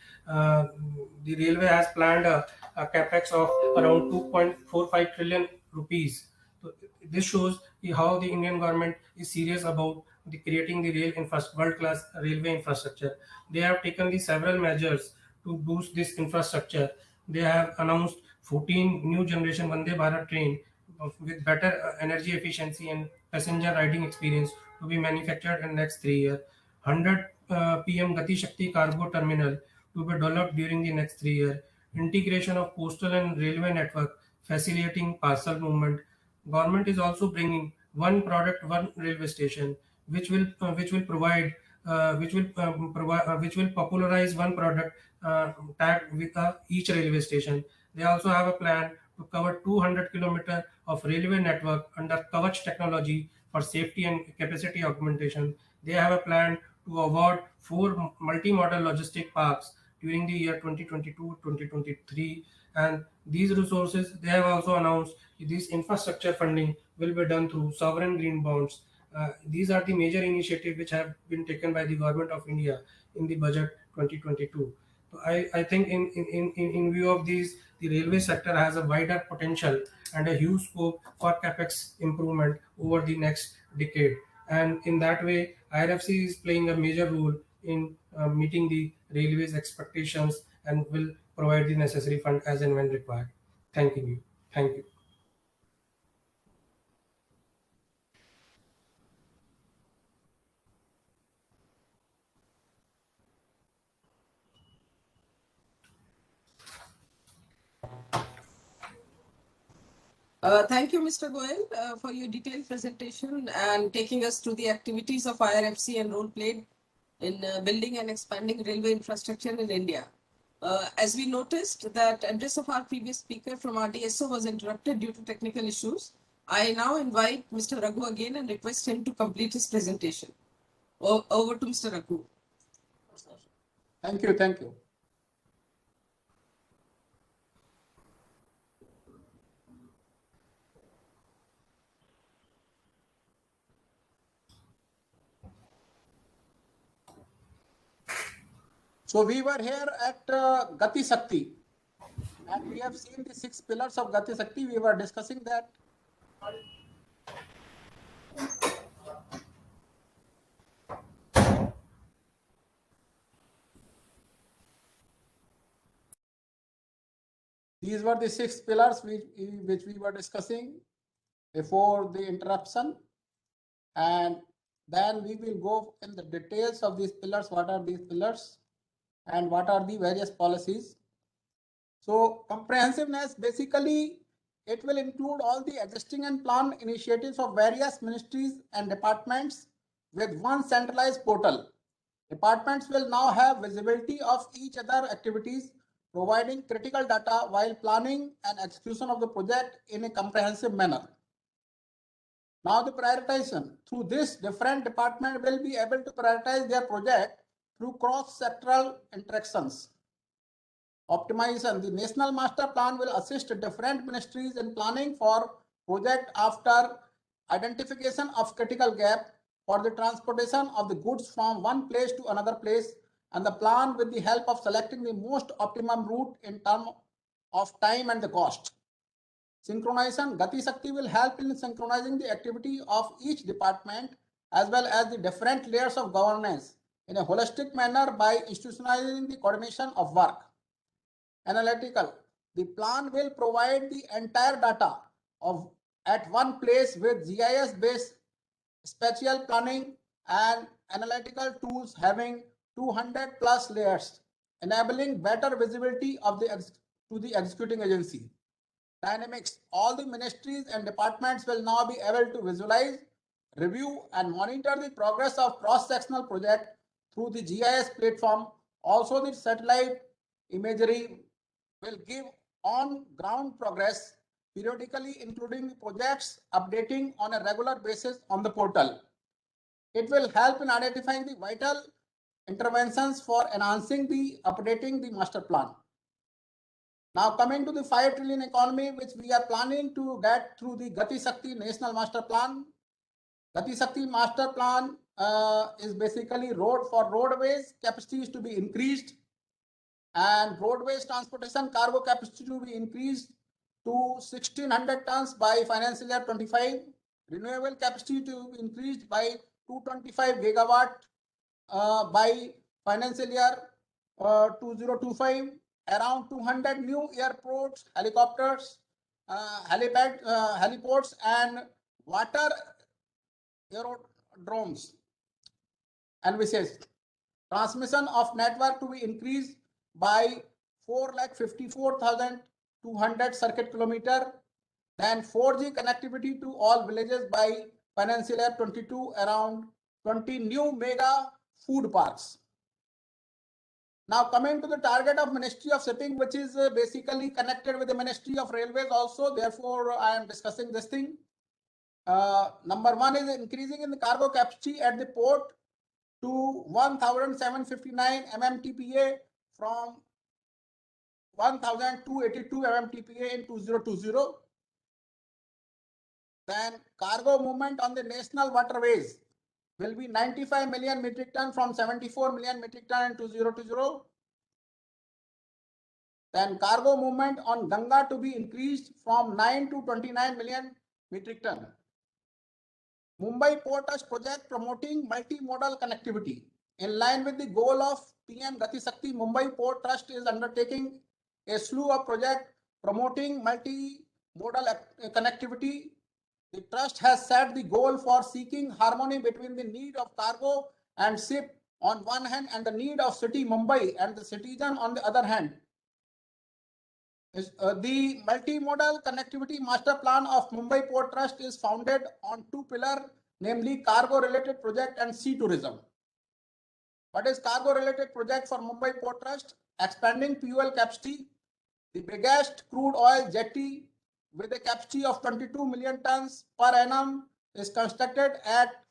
the railway has planned a capex of around 2.45 trillion rupees. So this shows how the Indian government is serious about creating the world-class railway infrastructure. They have taken the several measures to boost this infrastructure. They have announced 14 new generation Vande Bharat train with better energy efficiency and passenger riding experience to be manufactured in next 3 years. 100 PM Gathi Shakti cargo terminal to be developed during the next 3 years. Integration of postal and railway network facilitating parcel movement. Government is also bringing one product, one railway station, which will provide which will popularize one product tagged with each railway station. They also have a plan to cover 200 kilometers of railway network under Kavach technology for safety and capacity augmentation. They have a plan to award 4 multi-modal logistic parks during the year 2022-2023, and these resources they have also announced this infrastructure funding will be done through sovereign green bonds. These are the major initiatives which have been taken by the government of India in the budget 2022. So I think in view of these, the railway sector has a wider potential and a huge scope for capex improvement over the next decade. And in that way, IRFC is playing a major role in meeting the railways expectations and will provide the necessary fund as and when required. Thank you. Thank you. Thank you, Mr. Goel, for your detailed presentation and taking us through the activities of IRFC and role played in building and expanding railway infrastructure in India. As we noticed that address of our previous speaker from RDSO was interrupted due to technical issues, I now invite Mr. Raghu again and request him to complete his presentation. Over to Mr. Raghu. Thank you. Thank you. So we were here at Gathi Sakti, and we have seen the 6 pillars of Gathi Sakti. We were discussing that. These were the 6 pillars which we were discussing before the interruption, and then we will go in the details of these pillars. What are these pillars and what are the various policies? So comprehensiveness, basically it will include all the existing and planned initiatives of various ministries and departments with one centralized portal. Departments will now have visibility of each other activities, providing critical data while planning and execution of the project in a comprehensive manner. Now the prioritization. Through this, different departments will be able to prioritize their project through cross-sectoral interactions. Optimization. The National Master Plan will assist different ministries in planning for project after identification of critical gap for the transportation of the goods from one place to another place, and the plan with the help of selecting the most optimum route in terms of time and the cost. Synchronization. Gathi Sakti will help in synchronizing the activity of each department as well as the different layers of governance in a holistic manner by institutionalizing the coordination of work. Analytical. The plan will provide the entire data of at one place with GIS-based spatial planning and analytical tools having 200 plus layers, enabling better visibility of to the executing agency. Dynamics. All the ministries and departments will now be able to visualize, review, and monitor the progress of cross-sectional project through the GIS platform. Also, the satellite imagery will give on-ground progress periodically, including projects updating on a regular basis on the portal. It will help in identifying the vital interventions for enhancing the updating the master plan. Now coming to the 5 trillion economy, which we are planning to get through the Gathi Sakti National Master Plan. Gathi Sakti Master Plan is basically roadways capacity is to be increased, and roadways transportation cargo capacity to be increased to 1600 tons by financial year 25. Renewable capacity to be increased by 225 gigawatt by financial year 2025. Around 200 new airports, helicopters, heliports, and water aerodromes. And we say transmission of network to be increased by 4,54,200 circuit kilometer. Then 4G connectivity to all villages by financial year 22, around 20 new mega food parks. Now coming to the target of Ministry of Shipping, which is basically connected with the Ministry of Railways also. Therefore, I am discussing this thing. Number one is increasing in the cargo capacity at the port to 1,759 mmTPA from 1,282 mmTPA in 2020. Then cargo movement on the national waterways will be 95 million metric ton from 74 million metric ton in 2020. Then cargo movement on Ganga to be increased from 9 to 29 million metric ton. Mumbai Port Trust project promoting multimodal connectivity. In line with the goal of PM Gathi Sakti, Mumbai Port Trust is undertaking a slew of projects promoting multimodal connectivity. The trust has set the goal for seeking harmony between the need of cargo and ship on one hand and the need of city Mumbai and the citizen on the other hand. The multimodal connectivity master plan of Mumbai Port Trust is founded on two pillars, namely cargo related project and sea tourism. What is cargo related project for Mumbai Port Trust? Expanding fuel capacity. The biggest crude oil jetty with a capacity of 22 million tons per annum is constructed at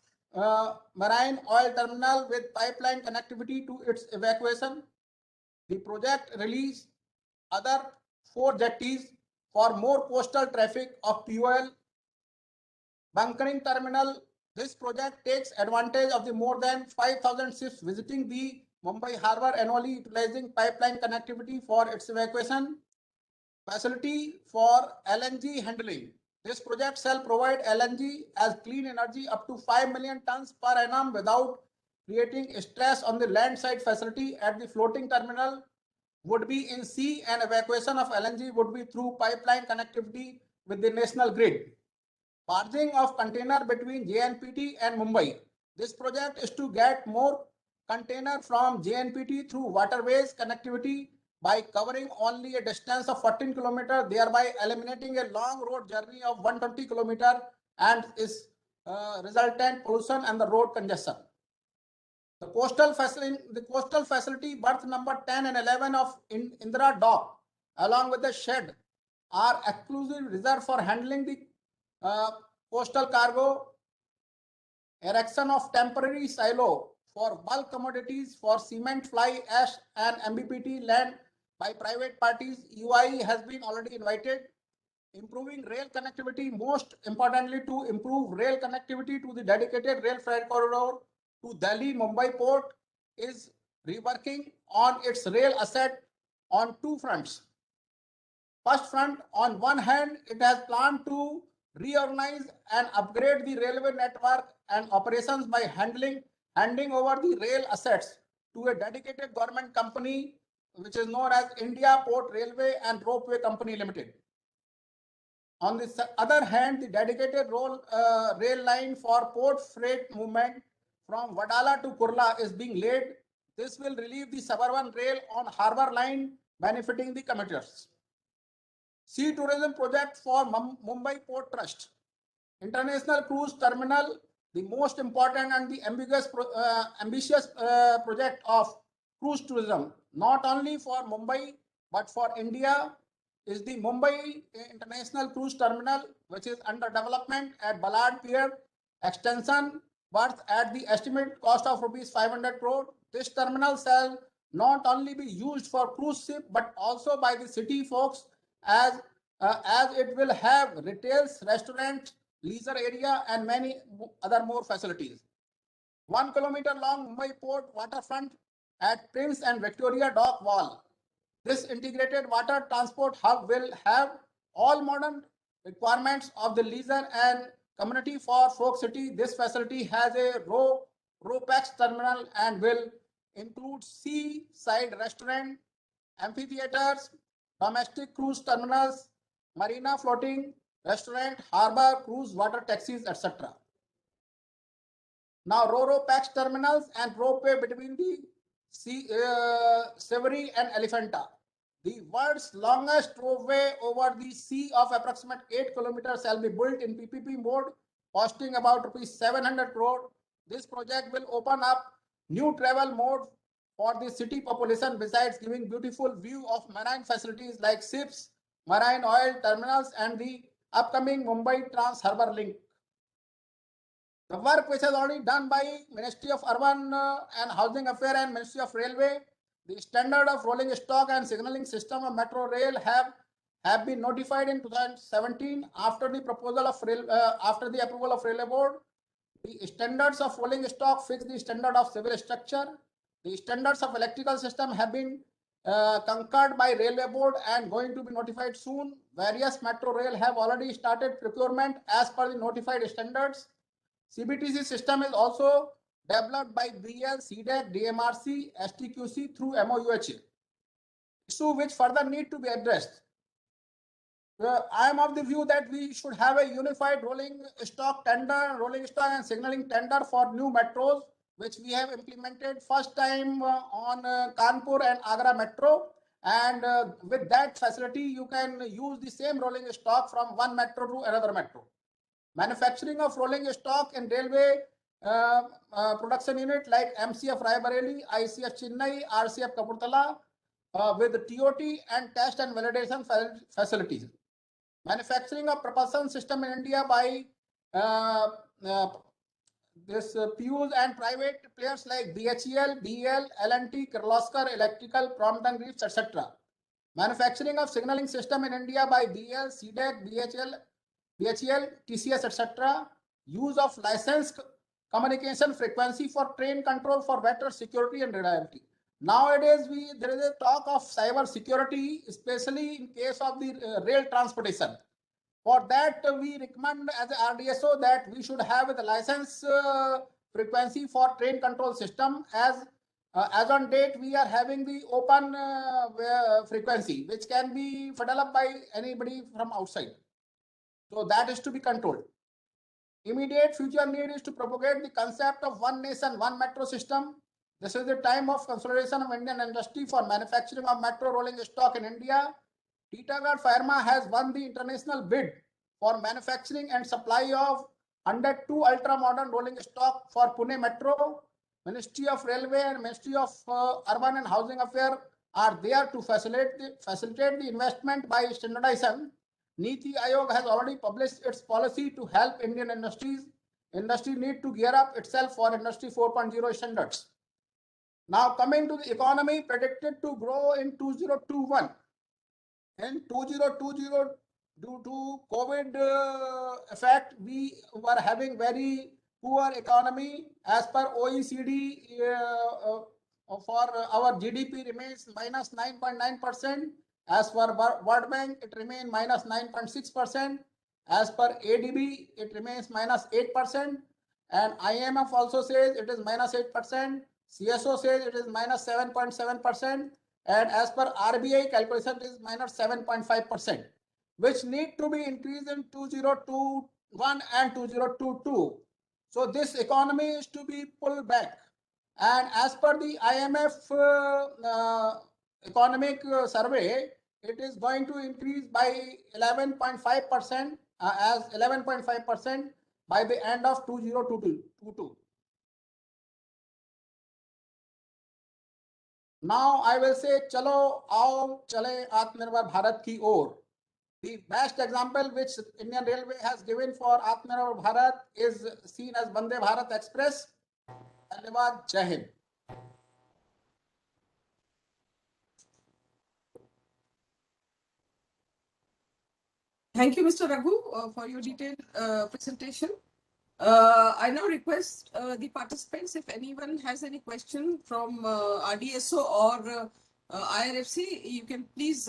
Marine Oil Terminal with pipeline connectivity to its evacuation. The project release other 4 jetties for more coastal traffic of fuel. Bunkering terminal. This project takes advantage of the more than 5,000 ships visiting the Mumbai Harbour annually, utilizing pipeline connectivity for its evacuation. Facility for LNG handling. This project shall provide LNG as clean energy up to 5 million tons per annum without creating stress on the land side facility at the floating terminal. Would be in sea, and evacuation of LNG would be through pipeline connectivity with the national grid. Barging of container between JNPT and Mumbai. This project is to get more container from JNPT through waterways connectivity by covering only a distance of 14 km, thereby eliminating a long road journey of 120 km and its resultant pollution and the road congestion. The coastal facility berth number 10 and 11 of Indira Dock along with the shed are exclusive reserved for handling the coastal cargo. Erection of temporary silo for bulk commodities, for cement, fly ash, and MBPT land by private parties. UI has been already invited. Improving rail connectivity, most importantly, to improve rail connectivity to the dedicated rail freight corridor to Delhi Mumbai port, is reworking on its rail asset on two fronts. First front, on one hand, it has planned to reorganize and upgrade the railway network and operations by handing over the rail assets to a dedicated government company, which is known as India Port Railway and Ropeway Company Limited. On the other hand, the dedicated rail line for port freight movement from Vadala to Kurla is being laid. This will relieve the suburban rail on harbour line, benefiting the commuters. Sea tourism project for Mumbai Port Trust. International Cruise Terminal, the most important and the ambitious project of cruise tourism, not only for Mumbai, but for India, is the Mumbai International Cruise Terminal, which is under development at Ballard Pier extension, worth at the estimated cost of rupees 500 crore. This terminal shall not only be used for cruise ship, but also by the city folks, as it will have retails, restaurants, leisure area, and many other more facilities. 1 kilometer long Mumbai Port waterfront at Prince and Victoria Dock Wall. This integrated water transport hub will have all modern requirements of the leisure and community for folk city. This facility has a RoPax terminal and will include seaside restaurant, amphitheaters, domestic cruise terminals, marina floating, restaurant, harbour, cruise, water taxis, etc. Now, RoPax terminals and ropeway between the Savory and Elephanta. The world's longest ropeway over the sea of approximate 8 kilometers shall be built in PPP mode, costing about rupees 700 crore. This project will open up new travel mode for the city population, besides giving beautiful view of marine facilities like ships, marine oil terminals, and the upcoming Mumbai Trans Harbour Link. The work which is already done by Ministry of Urban and Housing Affairs and Ministry of Railway, the standard of rolling stock and signaling system of metro rail have been notified in 2017 after the approval of Railway Board. The standards of rolling stock fix the standard of civil structure. The standards of electrical system have been concurred by Railway Board and going to be notified soon. Various metro rail have already started procurement as per the notified standards. CBTC system is also developed by BL, CDEC, DMRC, STQC through MOUHA. Issue which further need to be addressed. I am of the view that we should have a unified rolling stock and signaling tender for new metros, which we have implemented first time on Kanpur and Agra metro. And with that facility, you can use the same rolling stock from one metro to another metro. Manufacturing of rolling stock in railway production unit like MCF Raebareli, ICF Chennai, RCF Kapurthala with TOT and test and validation facilities. Manufacturing of propulsion system in India by PUs and private players like BHEL, BEL, L&T, Kirloskar, Electrical, Crompton Greaves, etc. Manufacturing of signaling system in India by BL, CDEC, BHEL, TCS, etc. Use of licensed communication frequency for train control for better security and reliability. Nowadays, there is a talk of cyber security, especially in case of the rail transportation. For that, we recommend as a Rdso that we should have the license frequency for train control system. As on date, we are having the open frequency, which can be developed by anybody from outside. So that is to be controlled. Immediate future need is to propagate the concept of one nation, one metro system. This is the time of consolidation of Indian industry for manufacturing of metro rolling stock in India. Titagarh Pharma has won the international bid for manufacturing and supply of 102 ultra-modern rolling stock for Pune Metro. Ministry of Railway and Ministry of Urban and Housing Affairs are there to facilitate the investment by standardization. Niti Aayog has already published its policy to help Indian industries Industry need to gear up itself for Industry 4.0 standards. Now coming to the economy, predicted to grow in 2021. In 2020, due to COVID effect, we were having very poor economy. As per OECD, for our GDP remains minus 9.9%. As per World Bank, it remains minus 9.6%. As per ADB, it remains minus 8%. And IMF also says it is minus 8%. CSO says it is minus 7.7%. And as per RBI calculation is minus 7.5%, which need to be increased in 2021 and 2022. So this economy is to be pulled back. And as per the IMF economic survey, it is going to increase by 11.5% as 11.5% by the end of 2022. Now I will say, chalo aao chale Atmanirbhar Bharat ki or. The best example which Indian Railway has given for Atmanirbhar Bharat is seen as Vande Bharat Express. Dhanyawad, Jai Hind. Thank you, Mr. Raghu, for your detailed presentation. I now request the participants, if anyone has any question from RDSO or IRFC, you can please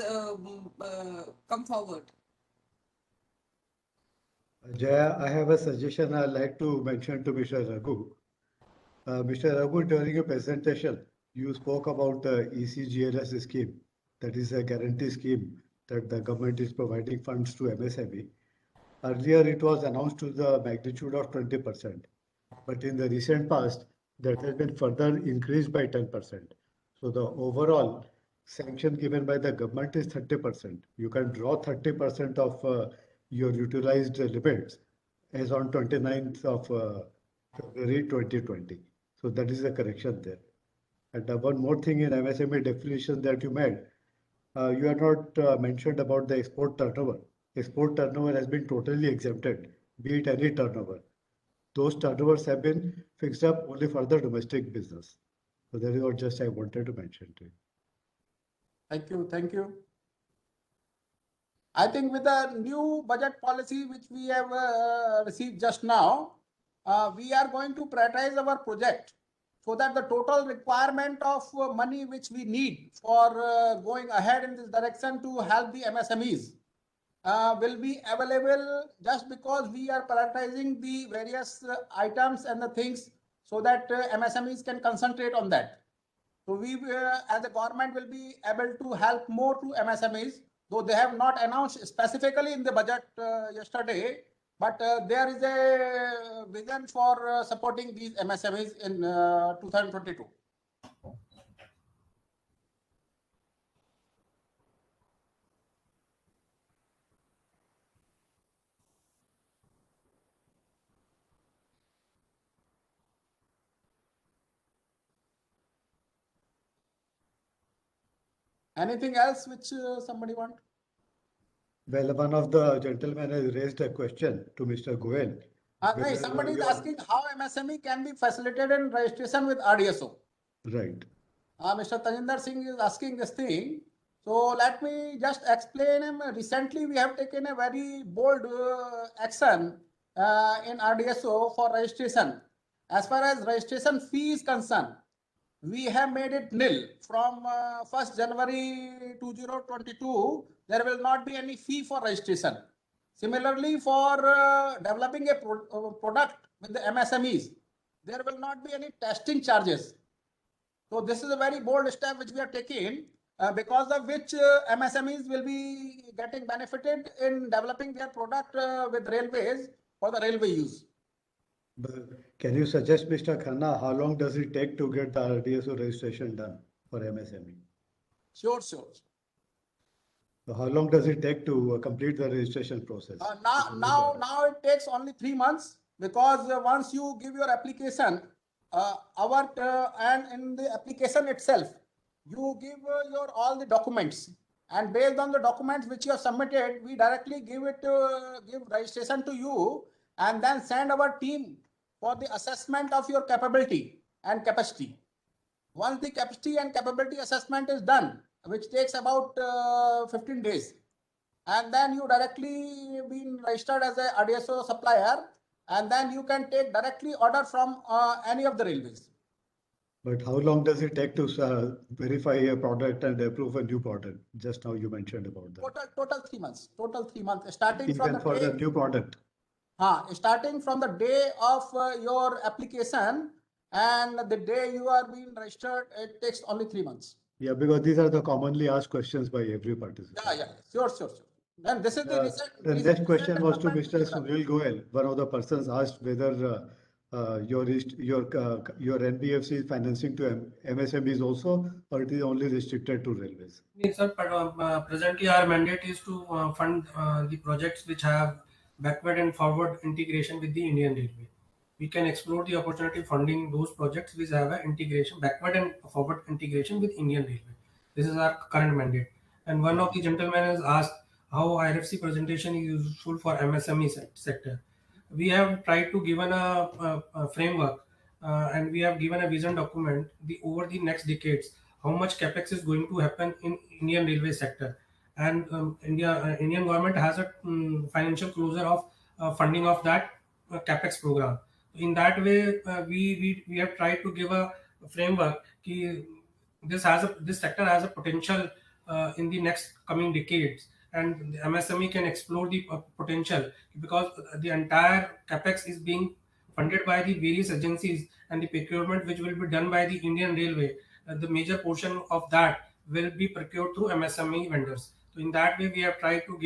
come forward. Jaya, I have a suggestion I'd like to mention to Mr. Raghu. Mr. Raghu, during your presentation, you spoke about the ECGLS scheme, that is a guarantee scheme that the government is providing funds to MSME. Earlier, it was announced to the magnitude of 20%, but in the recent past, that has been further increased by 10%. So the overall sanction given by the government is 30%. You can draw 30% of your utilized limits as on 29th of February 2020. So that is the correction there. And one more thing in MSME definition that you made, you are not mentioned about the export turnover. Export turnover has been totally exempted, be it any turnover. Those turnovers have been fixed up only for the domestic business. So that is what just I wanted to mention to you. Thank you. Thank you. I think with the new budget policy which we have received just now, we are going to prioritize our project so that the total requirement of money which we need for going ahead in this direction to help the MSMEs will be available, just because we are prioritizing the various items and the things so that MSMEs can concentrate on that. So we as a government will be able to help more to MSMEs, though they have not announced specifically in the budget yesterday, but there is a vision for supporting these MSMEs in 2022. Anything else which somebody want? Well, one of the gentlemen has raised a question to Mr. Goel. No, somebody is asking how MSME can be facilitated in registration with RDSO. Right. Mr. Tajinder Singh is asking this thing. So let me just explain him. Recently, we have taken a very bold action in RDSO for registration. As far as registration fee is concerned, we have made it nil. From 1st January 2022, there will not be any fee for registration. Similarly, for developing a product with the MSMEs, there will not be any testing charges. So this is a very bold step which we are taking, because of which MSMEs will be getting benefited in developing their product with railways for the railway use. But can you suggest, Mr. Khanna, how long does it take to get the RDSO registration done for MSME? Sure. So how long does it take to complete the registration process? Now it takes only 3 months, because once you give your application, and in the application itself, you give your all the documents, and based on the documents which you have submitted, we directly give registration to you, and then send our team for the assessment of your capability and capacity. Once the capacity and capability assessment is done, which takes about 15 days, and then you directly been registered as a Rdso supplier, and then you can take directly order from any of the railways. But how long does it take to verify a product and approve a new product? Just now you mentioned about that. Total 3 months. Total 3 months. Starting Even from the for day, the new product. starting from the day of your application and the day you are being registered, it takes only 3 months. Yeah, because these are the commonly asked questions by every participant. Yeah, sure. Then this is the reason. The next question was to Mr. Sunil Goel. One of the persons asked whether your NBFC is financing to MSMEs also, or it is only restricted to railways. Yes, sir. Presently, our mandate is to fund the projects which have backward and forward integration with the Indian Railway. We can explore the opportunity funding those projects which have an integration, backward and forward integration with Indian Railway. This is our current mandate. And one of the gentlemen has asked how IRFC presentation is useful for MSME sector. We have tried to given a framework and we have given a vision document over the next decades how much capex is going to happen in Indian railway sector, and Indian government has a financial closure of funding of that capex program. In that way, we have tried to give a framework ki this sector has a potential in the next coming decades, and the MSME can explore the potential because the entire capex is being funded by the various agencies, and the procurement which will be done by the Indian Railway, the major portion of that will be procured through MSME vendors. So in that way, we have tried to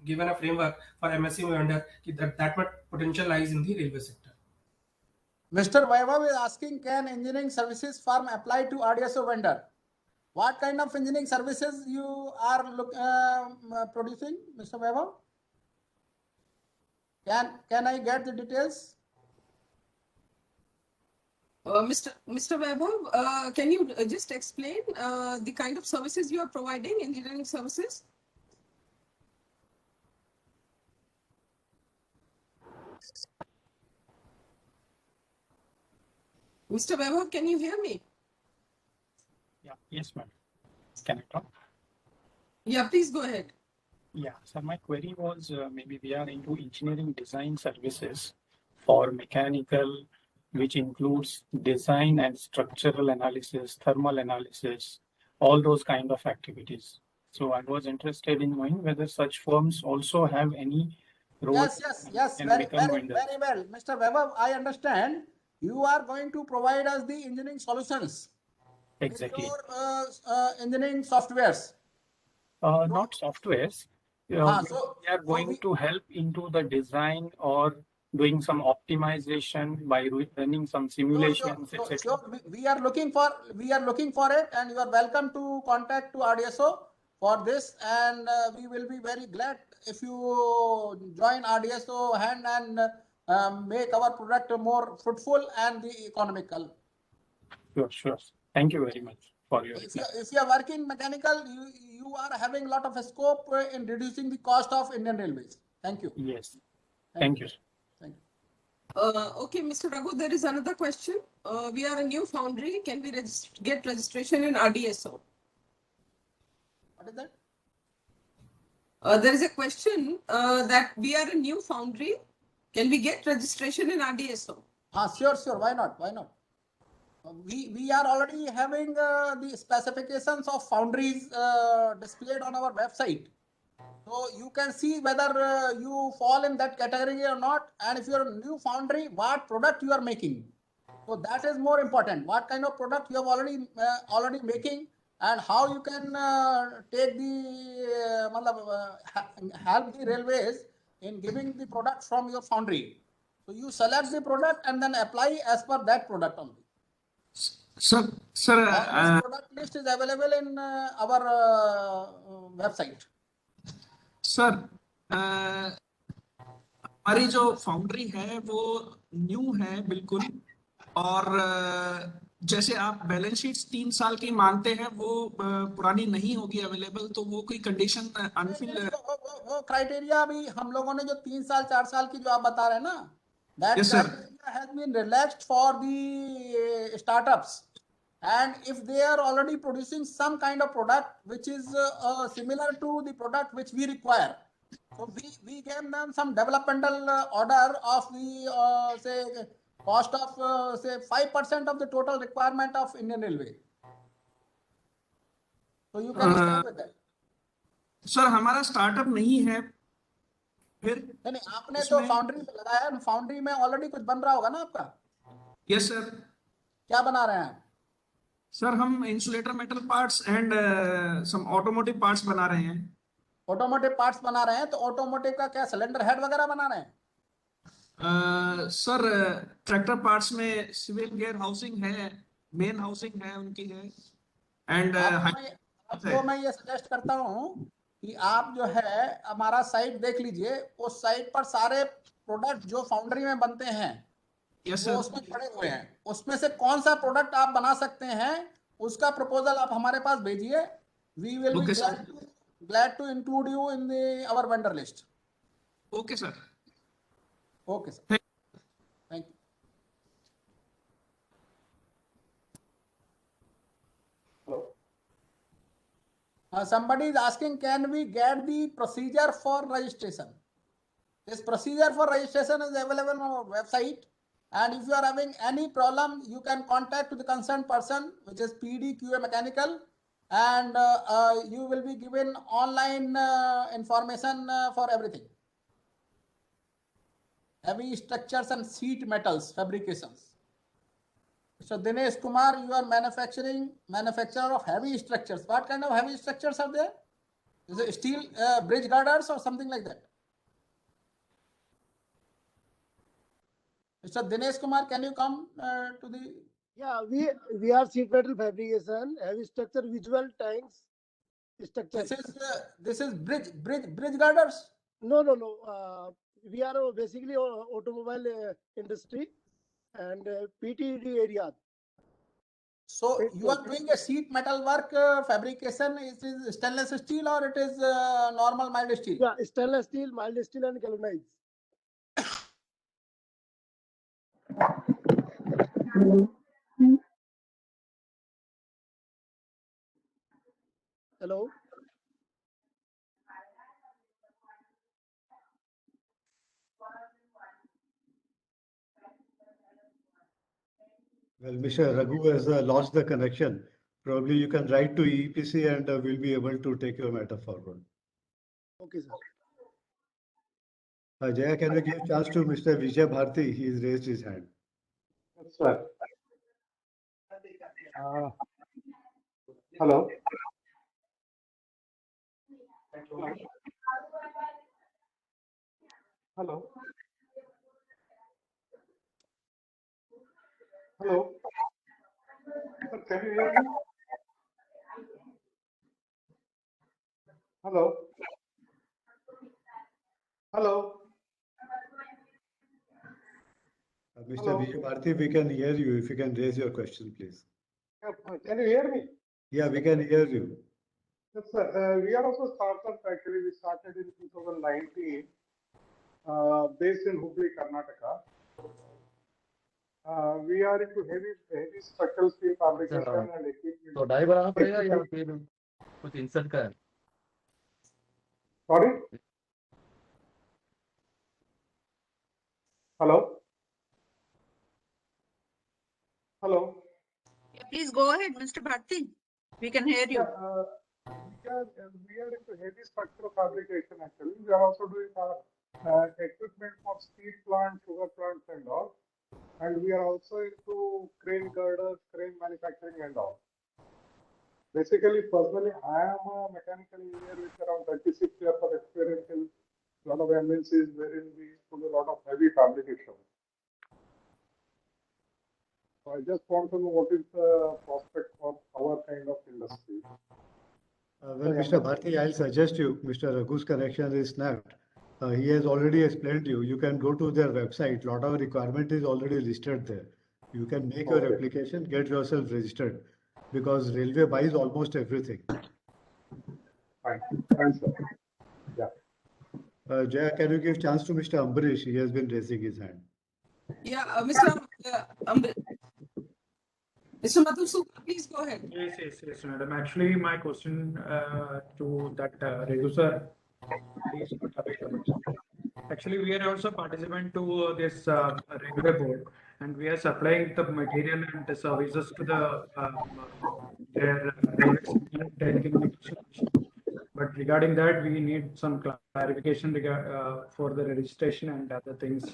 given a framework for MSME vendor that much potential lies in the railway sector. Mr. Vaibhav is asking, can engineering services firm apply to Rdso vendor? What kind of engineering services you are producing, Mr. Vaibhav? Can I get the details? Mr. Vaibhav, can you just explain the kind of services you are providing, engineering services? Mr. Vaibhav, can you hear me? Yeah, yes, ma'am. Can I talk? Yeah, please go ahead. Yeah, so my query was maybe we are into engineering design services for mechanical, which includes design and structural analysis, thermal analysis, all those kind of activities. So I was interested in knowing whether such firms also have any role. Yes. Very well. Mr. Vaibhav, I understand you are going to provide us the engineering solutions. Exactly. Your engineering softwares. Not softwares. So we are going to help into the design or doing some optimization by running some simulations, etc. We are looking for it, and you are welcome to contact to Rdso for this, and we will be very glad if you join Rdso hand and make our product more fruitful and the economical. Sure. Thank you very much for your. If you are working mechanical, you are having a lot of scope in reducing the cost of Indian Railways. Thank you. Yes. Thank you. Okay, Mr. Raghu, there is another question. We are a new foundry. Can we get registration in Rdso? What is that? There is a question that we are a new foundry. Can we get registration in Rdso? Sure. Why not? We are already having the specifications of foundries displayed on our website. So you can see whether you fall in that category or not, and if you're a new foundry, what product you are making. So that is more important. What kind of product you have already making, and how you can take the help the railways in giving the product from your foundry. So you select the product and then apply as per that product only. Sir, this product list is available in our website. Sir हमारी जो foundry है वो new है बिल्कुल, और जैसे आप balance sheets 3 साल की मांगते हैं वो पुरानी नहीं होगी अवेलेबल, तो वो कोई कंडीशन अनफिल वो क्राइटेरिया भी हम लोगों ने जो 3 साल 4 साल की जो आप बता रहे हैं ना, That Yes, sir. criteria has been relaxed for the startups. And if they are already producing some kind of product which is similar to the product which we require, so we gave them some developmental order of the say cost of say 5% of the total requirement of Indian Railway. So you can start with that. Sir हमारा startup नहीं है फिर नहीं आपने तो foundry पे लगाया है, फाउंड्री में ऑलरेडी कुछ बन रहा होगा ना आपका? Yes sir. क्या बना रहे हैं? सर हम insulator metal parts and some automotive parts बना रहे हैं. ऑटोमोटिव पार्ट्स बना रहे हैं, तो ऑटोमोटिव का क्या सिलेंडर हेड वगैरह बना रहे हैं? सर ट्रैक्टर पार्ट्स में सिविल गियर हाउसिंग है, मेन हाउसिंग है उनकी है. एंड आपको मैं ये सजेस्ट करता हूँ कि आप जो है हमारा साइट देख लीजिए, उस साइट पर सारे प्रोडक्ट जो फाउंड्री में बनते हैं वो उसमें पड़े हुए हैं. उसमें से कौन सा प्रोडक्ट आप बना सकते हैं उसका प्रपोजल आप हमारे पास भेजिए. We will be glad to include you in the our vendor list. Okay sir. Okay sir. Thank you. Hello. Somebody is asking, can we get the procedure for registration? This procedure for registration is available on our website, and if you are having any problem you can contact the concerned person, which is PD QA Mechanical, and you will be given online information for everything. Heavy structures and sheet metals fabrications. So Dinesh Kumar, you are manufacturer of heavy structures. What kind of heavy structures are there? Is it steel bridge girders or something like that? Mr. Dinesh Kumar, can you come to the? Yeah, we are sheet metal fabrication, heavy structure, visual tanks, structure. This is bridge girders. No. We are basically automobile industry and PTD area. So you are doing a sheet metal work fabrication. Is it stainless steel or it is normal mild steel? Yeah, stainless steel, mild steel, and galvanized. Hello. Well, Mr. Raghu has lost the connection. Probably you can write to EPC and we'll be able to take your matter forward. Okay, sir. Jaya, can you give chance to Mr. Vijay Bharti? He has raised his hand. Yes, sir. Hello. Hello. Hello. Sir, can you hear me? Hello. Hello. Mr. Vijay Bharti, we can hear you. If you can raise your question, please. Can you hear me? Yeah, we can hear you. Yes, sir. We are also startup actually. We started in 2019, based in Hubli, Karnataka. We are into heavy structural steel fabrication and equipment. तो die बनाना पड़ेगा या फिर कुछ insert का है? Sorry. Hello. Hello. Yeah, please go ahead, Mr. Bharti. We can hear you. We are into heavy structural fabrication actually. We are also doing equipment for steel plants, sugar plants and all. And we are also into crane girders, crane manufacturing and all. Basically, personally, I am a mechanical engineer with around 36 years of experience in a lot of MNCs wherein we do a lot of heavy fabrication. So I just want to know what is the prospect for our kind of industry. Well, Mr. Bharti, I'll suggest you, Mr. Raghu's connection is snapped. He has already explained to you. You can go to their website. Lot of requirement is already listed there. You can make your application, get yourself registered, because railway buys almost everything. Fine. Thanks, sir. Yeah. Jaya, can you give chance to Mr. Ambarish? He has been raising his hand. Yeah, Mr. Madhu, please go ahead. Yes, madam. Actually, my question to that Raghu sir is not available. Actually, we are also participant to this regular board, and we are supplying the material and the services to the their railway segment telecommunication. But regarding that, we need some clarification for the registration and other things.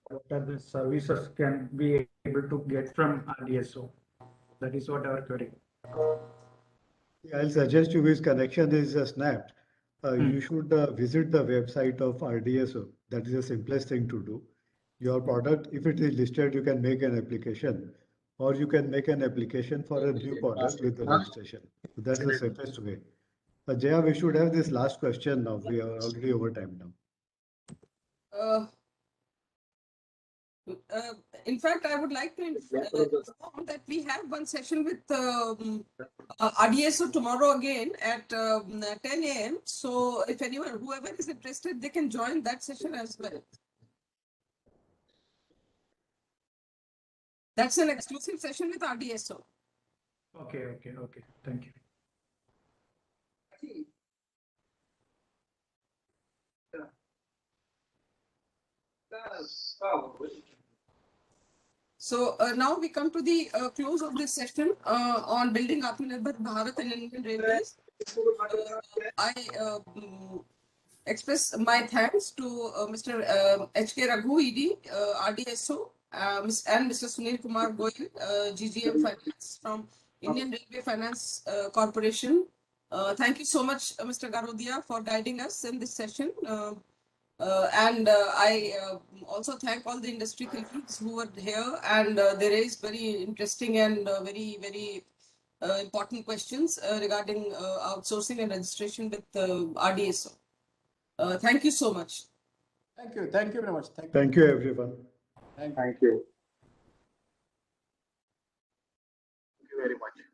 What are the services can be able to get from RDSO? That is what our query. I'll suggest you his connection is snapped. You should visit the website of RDSO. That is the simplest thing to do. Your product, if it is listed, you can make an application, or you can make an application for a new product with the registration. So that's the safest way. Jaya, we should have this last question now. We are already over time now. In fact, I would like to inform that we have one session with RDSO tomorrow again at 10 a.m. So if anyone, whoever is interested, they can join that session as well. That's an exclusive session with RDSO. Okay. Thank you. So now we come to the close of this session on building Nirbhar Bharat and Indian Railways. I express my thanks to Mr. H.K. Raghu, ED, RDSO, and Mr. Sunil Kumar Goyal, GGM Finance from Indian Railway Finance Corporation. Thank you so much, Mr. Garodia, for guiding us in this session. I also thank all the industry colleagues who were here, and they raised very interesting and very important questions regarding outsourcing and registration with RDSO. Thank you so much. Thank you very much. Thank you, everyone. Thank you. Thank you. Thank you very much.